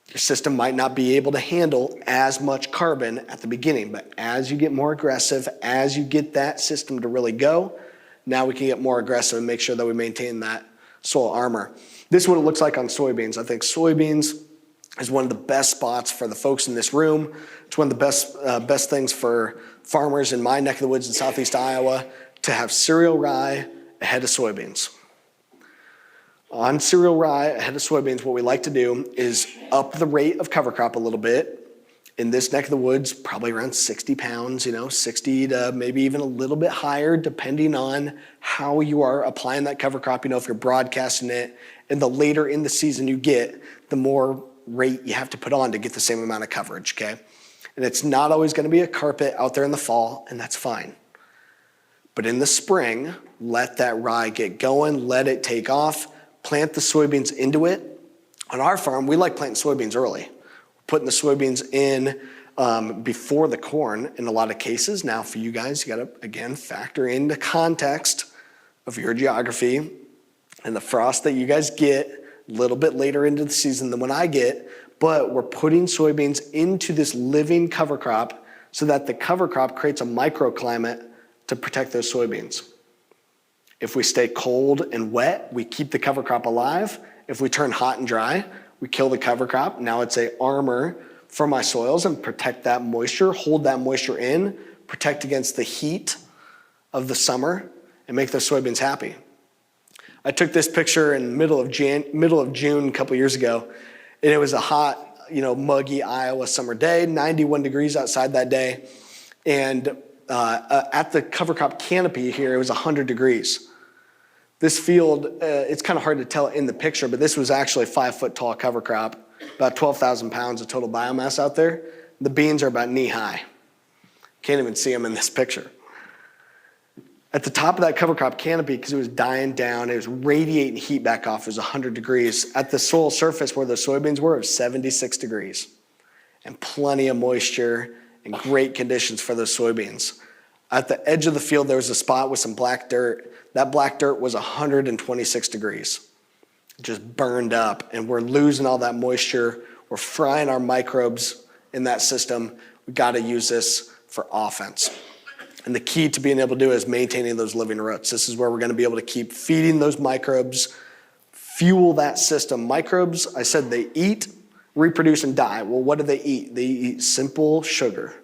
your system might not be able to handle as much carbon at the beginning. But as you get more aggressive, as you get that system to really go, now we can get more aggressive and make sure that we maintain that soil armor. This is what it looks like on soybeans. I think soybeans is one of the best spots for the folks in this room. It's one of the best things for farmers in my neck of the woods in southeast Iowa to have cereal rye ahead of soybeans. On cereal rye ahead of soybeans, what we like to do is up the rate of cover crop a little bit. In this neck of the woods, probably around 60 pounds, 60 to maybe even a little bit higher, depending on how you are applying that cover crop. If you're broadcasting it, and the later in the season you get, the more rate you have to put on to get the same amount of coverage, okay? And it's not always gonna be a carpet out there in the fall, and that's fine. But in the spring, let that rye get going, let it take off, plant the soybeans into it. On our farm, we like planting soybeans early. Putting the soybeans in before the corn in a lot of cases. Now for you guys, you gotta, again, factor in the context of your geography and the frost that you guys get a little bit later into the season than when I get, but we're putting soybeans into this living cover crop so that the cover crop creates a microclimate to protect those soybeans. If we stay cold and wet, we keep the cover crop alive. If we turn hot and dry, we kill the cover crop. Now it's a armor for my soils and protect that moisture, hold that moisture in, protect against the heat of the summer, and make those soybeans happy. I took this picture in middle of June a couple years ago, and it was a hot, muggy Iowa summer day, 91 degrees outside that day, and at the cover crop canopy here, it was 100 degrees. This field, it's kind of hard to tell in the picture, but this was actually a 5-foot tall cover crop, about 12,000 pounds of total biomass out there. The beans are about knee high. Can't even see them in this picture. At the top of that cover crop canopy, because it was dying down, it was radiating heat back off, it was 100 degrees. At the soil surface where the soybeans were, it was 76 degrees. And plenty of moisture and great conditions for those soybeans. At the edge of the field, there was a spot with some black dirt. That black dirt was 126 degrees. It just burned up, and we're losing all that moisture. We're frying our microbes in that system. We gotta use this for offense. And the key to being able to do is maintaining those living roots. This is where we're gonna be able to keep feeding those microbes, fuel that system. Microbes, I said they eat, reproduce, and die. Well, what do they eat? They eat simple sugar.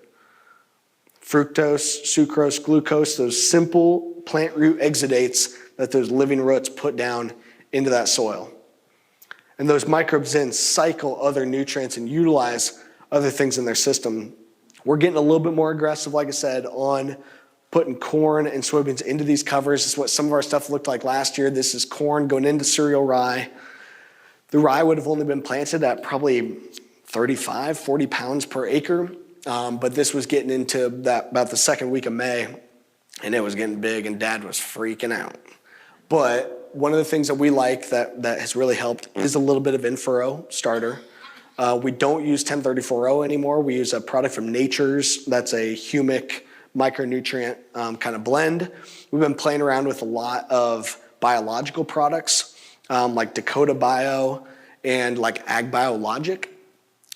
Fructose, sucrose, glucose, those simple plant root exudates that those living roots put down into that soil. And those microbes then cycle other nutrients and utilize other things in their system. We're getting a little bit more aggressive, like I said, on putting corn and soybeans into these covers. This is what some of our stuff looked like last year. This is corn going into cereal rye. The rye would have only been planted at probably 35, 40 pounds per acre. But this was getting into that about the second week of May, and it was getting big, and Dad was freaking out. But one of the things that we like that has really helped is a little bit of in-furrow starter. We don't use 1034O anymore. We use a product from Nature's that's a humic micronutrient kind of blend. We've been playing around with a lot of biological products like Dakota Bio and like Ag Biologic.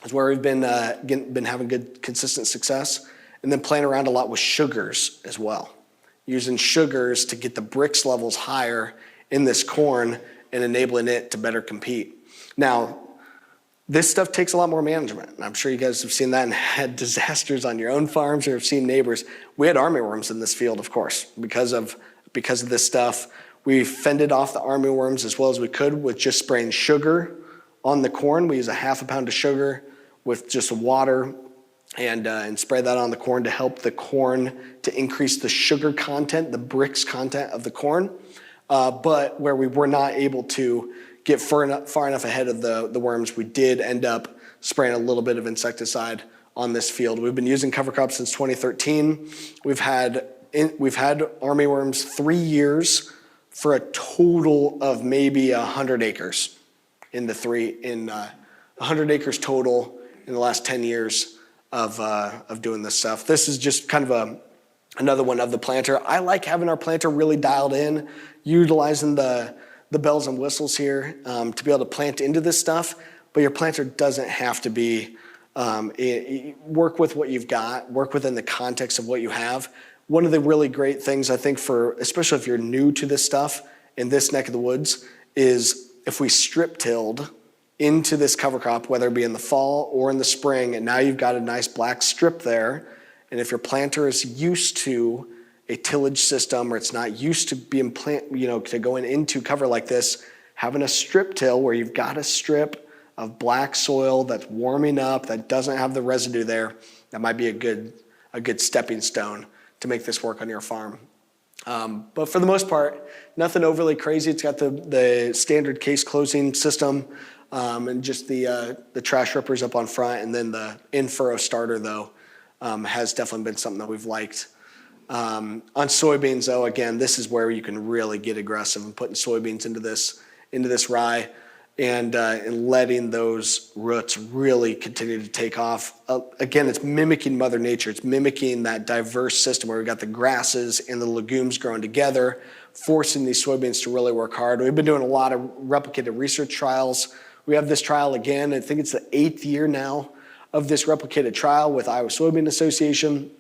is where we've been having good, consistent success. And then playing around a lot with sugars as well. Using sugars to get the Brix levels higher in this corn and enabling it to better compete. Now, this stuff takes a lot more management. And I'm sure you guys have seen that and had disasters on your own farms or have seen neighbors. We had armyworms in this field, of course, because of this stuff. We fended off the armyworms as well as we could with just spraying sugar on the corn. We use a half a pound of sugar with just water and spray that on the corn to help the corn to increase the sugar content, the Brix content of the corn. But where we were not able to get far enough ahead of the worms, we did end up spraying a little bit of insecticide on this field. We've been using cover crop since 2013. We've had armyworms 3 years for a total of maybe 100 acres 100 acres total in the last 10 years of doing this stuff. This is just kind of another one of the planter. I like having our planter really dialed in, utilizing the bells and whistles here to be able to plant into this stuff, but your planter doesn't have to be, work with what you've got, work within the context of what you have. One of the really great things I think especially if you're new to this stuff in this neck of the woods, is if we strip tilled into this cover crop, whether it be in the fall or in the spring, and now you've got a nice black strip there, and if your planter is used to a tillage system or it's not used to being to going into cover like this, having a strip till where you've got a strip of black soil that's warming up, that doesn't have the residue there, that might be a good stepping stone to make this work on your farm. But for the most part, nothing overly crazy. It's got the standard case closing system and just the trash rippers up on front, and then the in-furrow starter though has definitely been something that we've liked. On soybeans though, again, this is where you can really get aggressive and putting soybeans into this rye and letting those roots really continue to take off. Again, it's mimicking Mother Nature. It's mimicking that diverse system where we've got the grasses and the legumes growing together, forcing these soybeans to really work hard. We've been doing a lot of replicated research trials. We have this trial again. I think it's the 8th year now of this replicated trial with Iowa Soybean Association.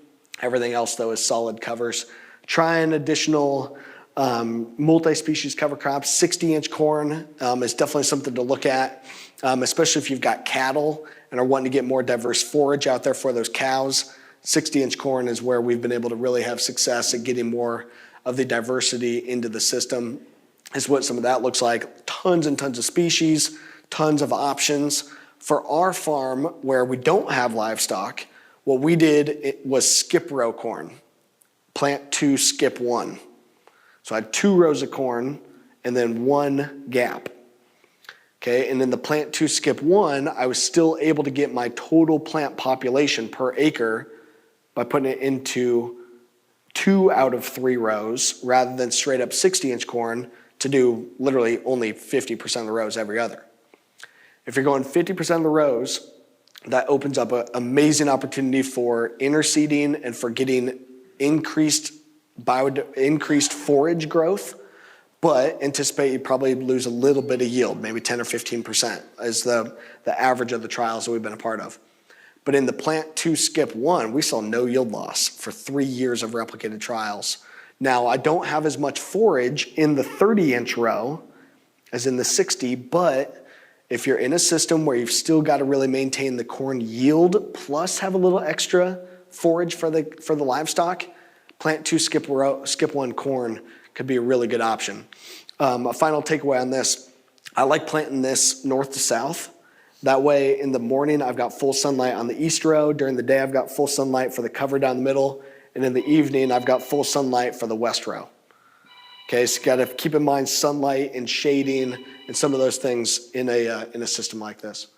Everything else, though, is solid covers. Trying additional multi-species cover crops. 60-inch corn is definitely something to look at, especially if you've got cattle and are wanting to get more diverse forage out there for those cows. 60-inch corn is where we've been able to really have success at getting more of the diversity into the system, is what some of that looks like. Tons and tons of species, tons of options. For our farm, where we don't have livestock, what we did was skip row corn, plant 2, skip 1. So I had 2 rows of corn and then 1 gap. Okay, and in the plant 2, skip 1, I was still able to get my total plant population per acre by putting it into 2 out of 3 rows rather than straight up 60-inch corn to do literally only 50% of the rows every other. If you're going 50% of the rows, that opens up an amazing opportunity for interseeding and for getting increased forage growth, but anticipate you probably lose a little bit of yield, maybe 10 or 15% is the average of the trials that we've been a part of. But in the plant 2, skip 1, we saw no yield loss for 3 years of replicated trials. Now, I don't have as much forage in the 30-inch row as in the 60, but if you're in a system where you've still got to really maintain the corn yield plus have a little extra forage for the livestock, plant 2, skip 1 corn could be a really good option. A final takeaway on this, I like planting this north to south. That way in the morning I've got full sunlight on the east row, during the day I've got full sunlight for the cover down the middle, and in the evening I've got full sunlight for the west row. Okay, so you got to keep in mind sunlight and shading and some of those things in a system like this.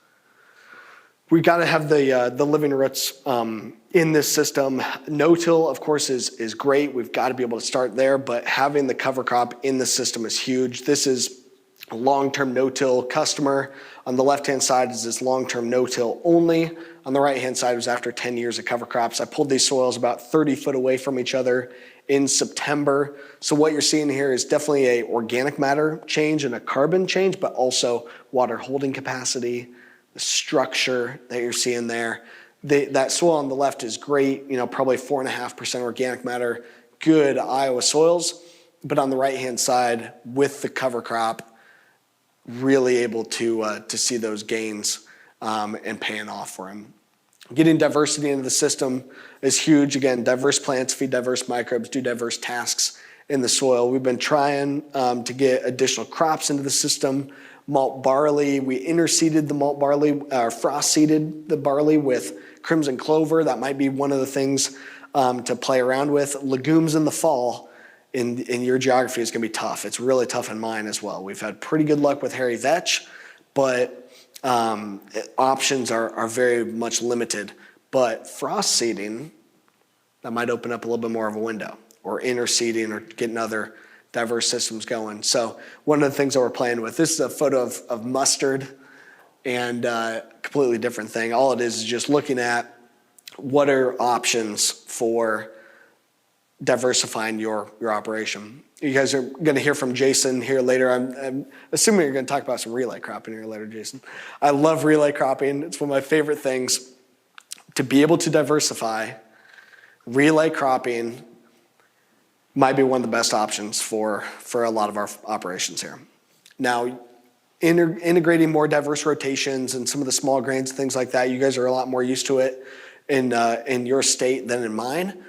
We got to have the living roots in this system. No-till, of course, is great. We've got to be able to start there, but having the cover crop in the system is huge. This is a long-term no-till customer. On the left-hand side is this long-term no-till only. On the right-hand side was after 10 years of cover crops. I pulled these soils about 30 foot away from each other in September. So what you're seeing here is definitely a organic matter change and a carbon change, but also water holding capacity, the structure that you're seeing there. That soil on the left is great, probably 4.5% organic matter, good Iowa soils. But on the right-hand side, with the cover crop, really able to see those gains and paying off for him. Getting diversity into the system is huge. Again, diverse plants feed diverse microbes, do diverse tasks in the soil. We've been trying to get additional crops into the system. Malt barley, we interseeded the malt barley, frost seeded the barley with crimson clover. That might be one of the things to play around with. Legumes in the fall in your geography is going to be tough. It's really tough in mine as well. We've had pretty good luck with hairy vetch, but options are very much limited. But frost seeding, that might open up a little bit more of a window, or interseeding, or getting other diverse systems going. So one of the things that we're playing with, this is a photo of mustard, and completely different thing. All it is just looking at what are options for diversifying your operation. You guys are going to hear from Jason here later. I'm assuming you're going to talk about some relay cropping here later, Jason. I love relay cropping. It's one of my favorite things. To be able to diversify, relay cropping might be one of the best options for a lot of our operations here. Now, integrating more diverse rotations and some of the small grains and things like that, you guys are a lot more used to it in your state than in mine.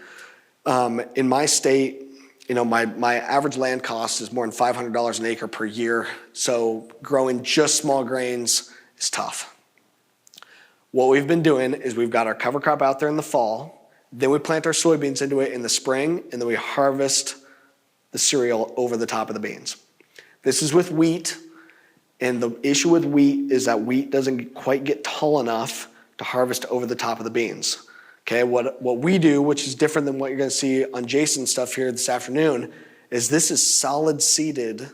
In my state, my average land cost is more than $500 an acre per year, so growing just small grains is tough. What we've been doing is we've got our cover crop out there in the fall, then we plant our soybeans into it in the spring, and then we harvest the cereal over the top of the beans. This is with wheat, and the issue with wheat is that wheat doesn't quite get tall enough to harvest over the top of the beans. Okay, what we do, which is different than what you're going to see on Jason's stuff here this afternoon, is this is solid seeded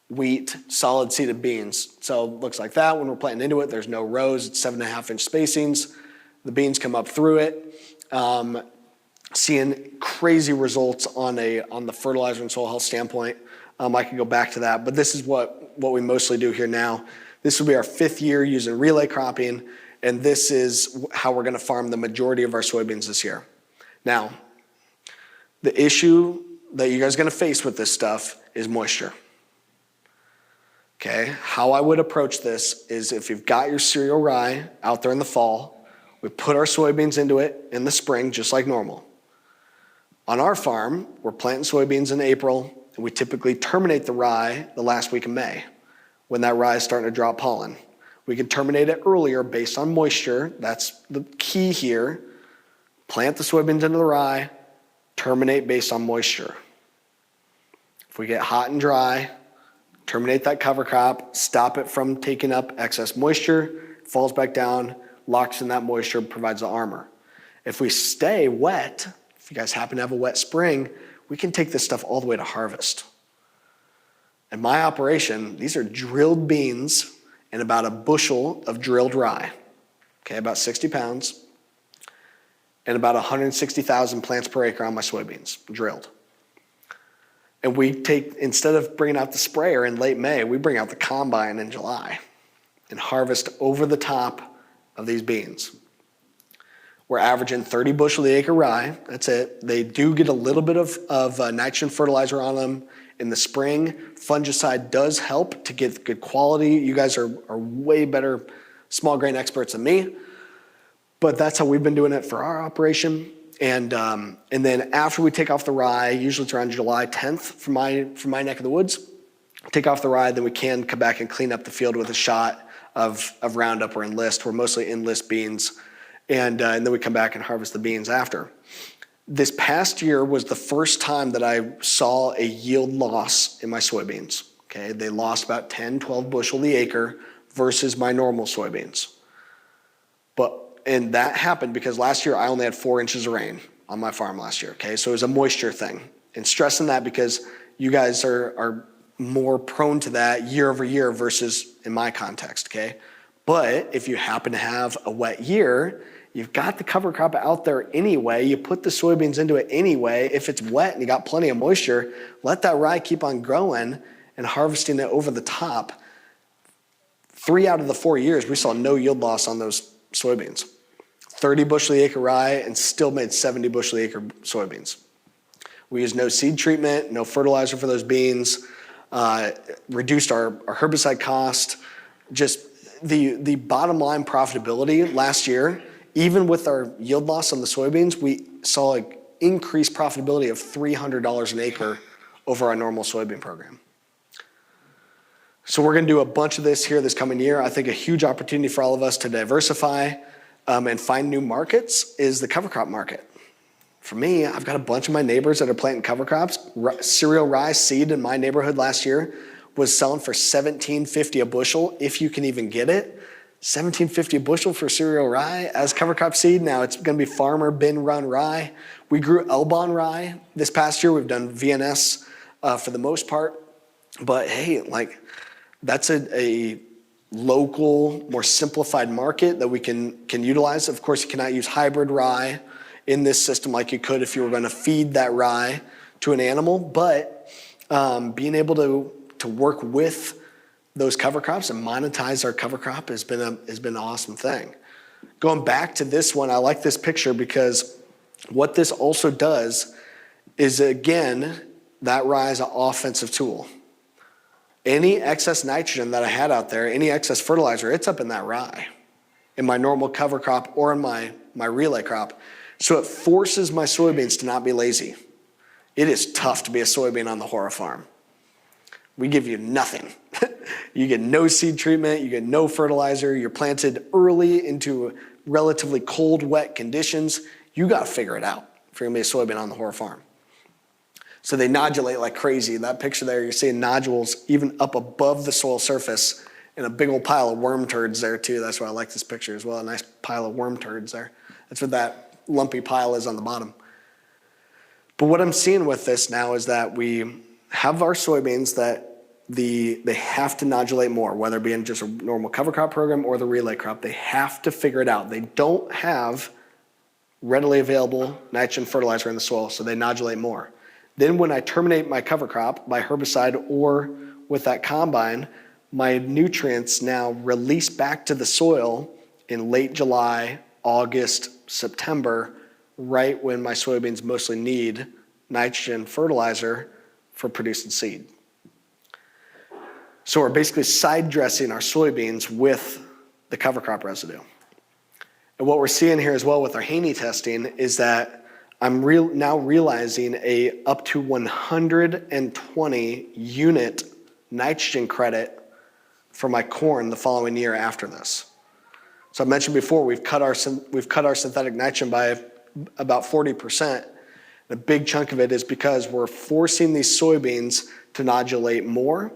wheat, solid seeded beans. So it looks like that when we're planting into it. There's no rows, it's 7.5-inch spacings. The beans come up through it. Seeing crazy results on the fertilizer and soil health standpoint. I could go back to that, but this is what we mostly do here now. This will be our 5th year using relay cropping, and this is how we're going to farm the majority of our soybeans this year. Now, the issue that you guys are going to face with this stuff is moisture. Okay, how I would approach this is if you've got your cereal rye out there in the fall, we put our soybeans into it in the spring just like normal. On our farm, we're planting soybeans in April, and we typically terminate the rye the last week of May when that rye is starting to drop pollen. We can terminate it earlier based on moisture. That's the key here. Plant the soybeans into the rye, terminate based on moisture. If we get hot and dry, terminate that cover crop, stop it from taking up excess moisture, falls back down, locks in that moisture, provides the armor. If we stay wet, if you guys happen to have a wet spring, we can take this stuff all the way to harvest. In my operation, these are drilled beans and about a bushel of drilled rye, okay, about 60 pounds, and about 160,000 plants per acre on my soybeans, drilled. And we take, instead of bringing out the sprayer in late May, we bring out the combine in July and harvest over the top of these beans. We're averaging 30 bushel the acre rye, that's it. They do get a little bit of nitrogen fertilizer on them in the spring. Fungicide does help to get good quality. You guys are way better small grain experts than me, but that's how we've been doing it for our operation. And then after we take off the rye, usually it's around July 10th from my neck of the woods, take off the rye, then we can come back and clean up the field with a shot of Roundup or Enlist. We're mostly Enlist beans. And then we come back and harvest the beans after. This past year was the first time that I saw a yield loss in my soybeans. Okay, they lost about 10, 12 bushel the acre versus my normal soybeans. And that happened because last year I only had 4 inches of rain on my farm last year. Okay, so it was a moisture thing. And stressing that because you guys are more prone to that year over year versus in my context. Okay, but if you happen to have a wet year, you've got the cover crop out there anyway. You put the soybeans into it anyway. If it's wet and you got plenty of moisture, let that rye keep on growing and harvesting it over the top. 3 out of the 4 years, we saw no yield loss on those soybeans. 30 bushel the acre rye and still made 70 bushel the acre soybeans. We used no seed treatment, no fertilizer for those beans, reduced our herbicide cost. Just the bottom line profitability last year, even with our yield loss on the soybeans, we saw an increased profitability of $300 an acre over our normal soybean program. So we're gonna do a bunch of this here this coming year. I think a huge opportunity for all of us to diversify and find new markets is the cover crop market. For me, I've got a bunch of my neighbors that are planting cover crops. Cereal rye seed in my neighborhood last year was selling for $17.50 a bushel, if you can even get it. $17.50 a bushel for cereal rye as cover crop seed. Now it's gonna be farmer bin run rye. We grew Elbon rye this past year. We've done VNS for the most part. But hey, like that's a local, more simplified market that we can utilize. Of course, you cannot use hybrid rye in this system like you could if you were gonna feed that rye to an animal, but being able to work with those cover crops and monetize our cover crop has been an awesome thing. Going back to this one, I like this picture because what this also does is, again, that rye is an offensive tool. Any excess nitrogen that I had out there, any excess fertilizer, it's up in that rye, in my normal cover crop or in my relay crop. So it forces my soybeans to not be lazy. It is tough to be a soybean on the Hora farm. We give you nothing. You get no seed treatment, you get no fertilizer, you're planted early into relatively cold, wet conditions. You gotta figure it out if you're gonna be a soybean on the Hora farm. So they nodulate like crazy. That picture there, you're seeing nodules even up above the soil surface and a big old pile of worm turds there too. That's why I like this picture as well, a nice pile of worm turds there. That's what that lumpy pile is on the bottom. But what I'm seeing with this now is that we have our soybeans that they have to nodulate more, whether it be in just a normal cover crop program or the relay crop. They have to figure it out. They don't have readily available nitrogen fertilizer in the soil, so they nodulate more. Then when I terminate my cover crop by herbicide or with that combine, my nutrients now release back to the soil in late July, August, September, right when my soybeans mostly need nitrogen fertilizer for producing seed. So we're basically side dressing our soybeans with the cover crop residue. And what we're seeing here as well with our Haney testing is that I'm now realizing a up to 120 unit nitrogen credit for my corn the following year after this. So I mentioned before, we've cut our synthetic nitrogen by about 40%. A big chunk of it is because we're forcing these soybeans to nodulate more.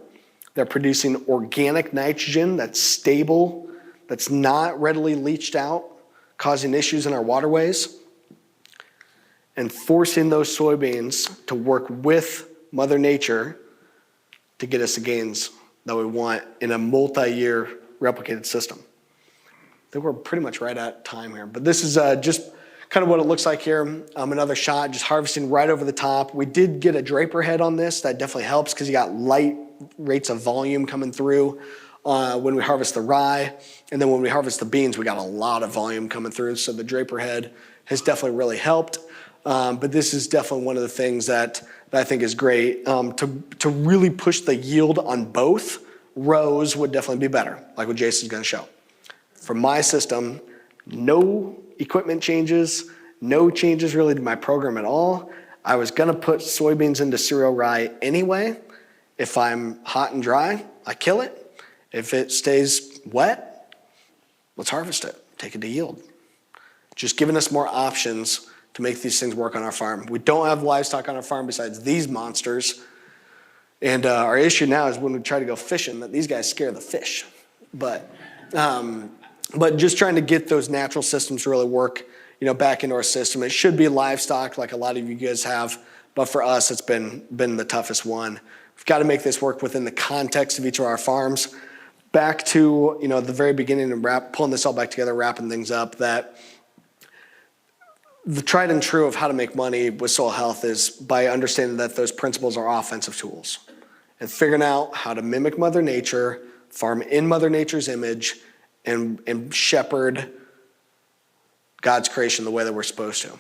They're producing organic nitrogen that's stable, that's not readily leached out, causing issues in our waterways, and forcing those soybeans to work with Mother Nature to get us the gains that we want in a multi-year replicated system. I think we're pretty much right at time here, but this is just kind of what it looks like here. Another shot, just harvesting right over the top. We did get a draper head on this. That definitely helps because you got light rates of volume coming through when we harvest the rye. And then when we harvest the beans, we got a lot of volume coming through. So the draper head has definitely really helped. But this is definitely one of the things that I think is great. To really push the yield on both rows would definitely be better, like what Jason's gonna show. For my system, no equipment changes, no changes really to my program at all. I was gonna put soybeans into cereal rye anyway. If I'm hot and dry, I kill it. If it stays wet, let's harvest it, take it to yield. Just giving us more options to make these things work on our farm. We don't have livestock on our farm besides these monsters. And our issue now is when we try to go fishing, that these guys scare the fish. But just trying to get those natural systems to really work, back into our system. It should be livestock like a lot of you guys have, but for us, it's been the toughest one. We've got to make this work within the context of each of our farms. Back to, the very beginning and pulling this all back together, wrapping things up, that the tried and true of how to make money with soil health is by understanding that those principles are offensive tools and figuring out how to mimic Mother Nature farm in Mother Nature's image, and shepherd God's creation the way that we're supposed to.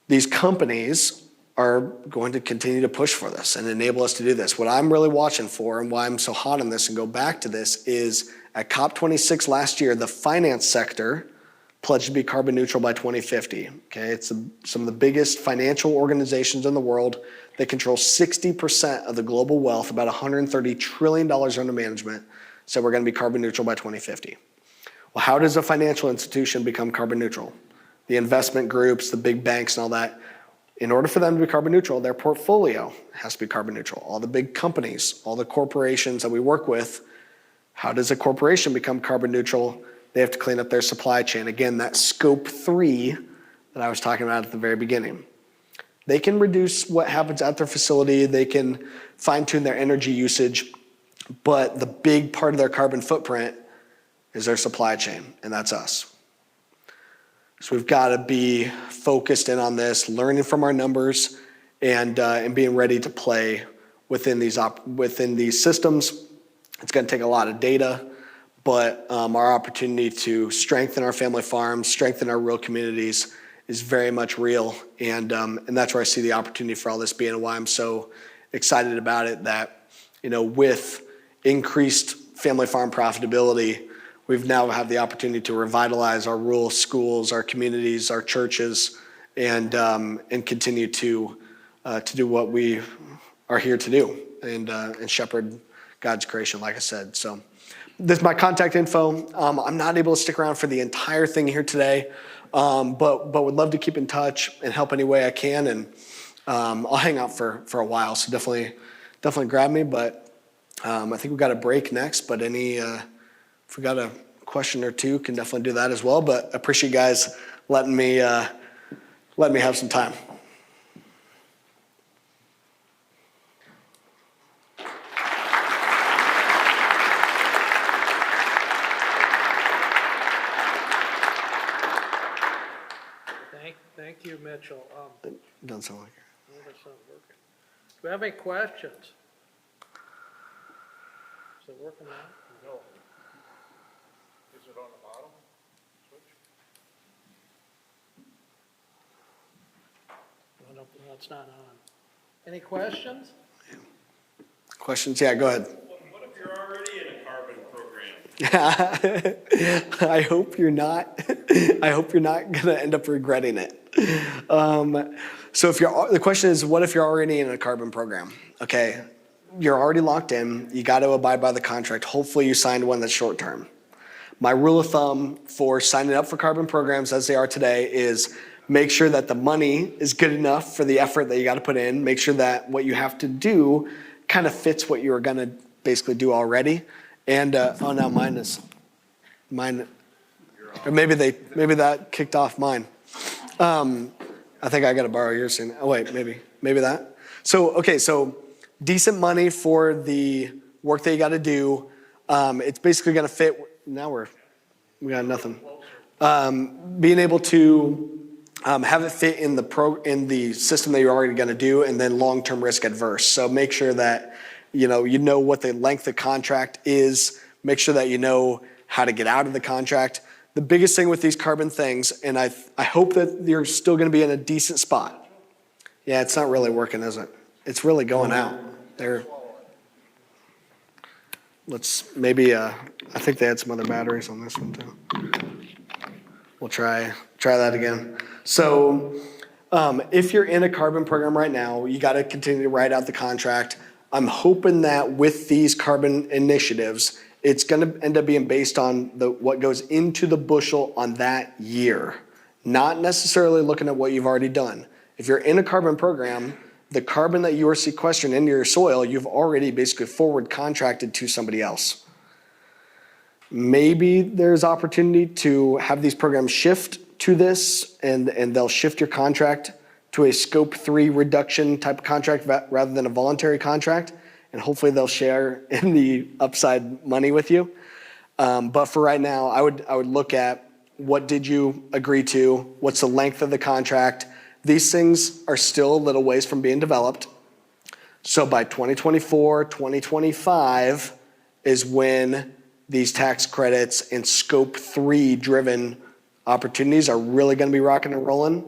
These companies are going to continue to push for this and enable us to do this. What I'm really watching for and why I'm so hot on this and go back to this is at COP26 last year, the finance sector pledged to be carbon neutral by 2050. Okay, it's some of the biggest financial organizations in the world. They control 60% of the global wealth, about $130 trillion under management, said we're going to be carbon neutral by 2050. Well, how does a financial institution become carbon neutral? The investment groups, the big banks and all that, in order for them to be carbon neutral, their portfolio has to be carbon neutral. All the big companies, all the corporations that we work with, how does a corporation become carbon neutral? They have to clean up their supply chain. Again, that scope 3 that I was talking about at the very beginning. They can reduce what happens at their facility. They can fine-tune their energy usage. But the big part of their carbon footprint is their supply chain, and that's us. So we've got to be focused in on this, learning from our numbers, and being ready to play within these systems. It's going to take a lot of data, but our opportunity to strengthen our family farms, strengthen our rural communities is very much real, and that's where I see the opportunity for all this being, and why I'm so excited about it. That with increased family farm profitability, we've now have the opportunity to revitalize our rural schools, our communities, our churches, and continue to do what we are here to do, and shepherd God's creation, like I said. So this is my contact info. I'm not able to stick around for the entire thing here today, but would love to keep in touch and help any way I can. And I'll hang out for a while, so definitely grab me. But I think we've got a break next. But if we got a question or two, can definitely do that as well. But I appreciate you guys letting me have some time. Thank you, Mitchell. Doesn't sound like it. No, that's not working. Do we have any questions? Is it working out? No. Is it on the bottom? Switch? No, it's not on. Any questions? Questions? Yeah, go ahead. What if you're already in a carbon program? I hope you're not. I hope you're not going to end up regretting it. So the question is, what if you're already in a carbon program? Okay, you're already locked in. You got to abide by the contract. Hopefully you signed one that's short term. My rule of thumb for signing up for carbon programs as they are today is make sure that the money is good enough for the effort that you got to put in. Make sure that what you have to do kind of fits what you're going to basically do already. And now mine, or maybe that kicked off mine. I think I got to borrow yours soon. Oh wait, maybe that. So decent money for the work that you got to do. It's basically going to fit. Now we got nothing. Being able to have it fit in the system that you're already going to do, and then long-term risk adverse. So make sure that you know what the length of contract is. Make sure that you know how to get out of the contract. The biggest thing with these carbon things, and I hope that you're still going to be in a decent spot. Yeah, it's not really working, is it? It's really going out. Let's maybe. I think they had some other batteries on this one too. We'll try that again. So, if you're in a carbon program right now, you got to continue to write out the contract. I'm hoping that with these carbon initiatives, it's going to end up being based on what goes into the bushel on that year, not necessarily looking at what you've already done. If you're in a carbon program, the carbon that you are sequestering into your soil, you've already basically forward contracted to somebody else. Maybe there's opportunity to have these programs shift to this, and they'll shift your contract to a scope 3 reduction type of contract rather than a voluntary contract. And hopefully they'll share in the upside money with you. But for right now, I would look at what did you agree to? What's the length of the contract? These things are still a little ways from being developed. So by 2024, 2025, is when these tax credits and scope 3 driven opportunities are really going to be rocking and rolling.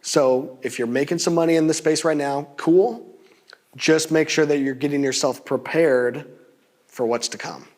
So if you're making some money in this space right now, cool. Just make sure that you're getting yourself prepared for what's to come.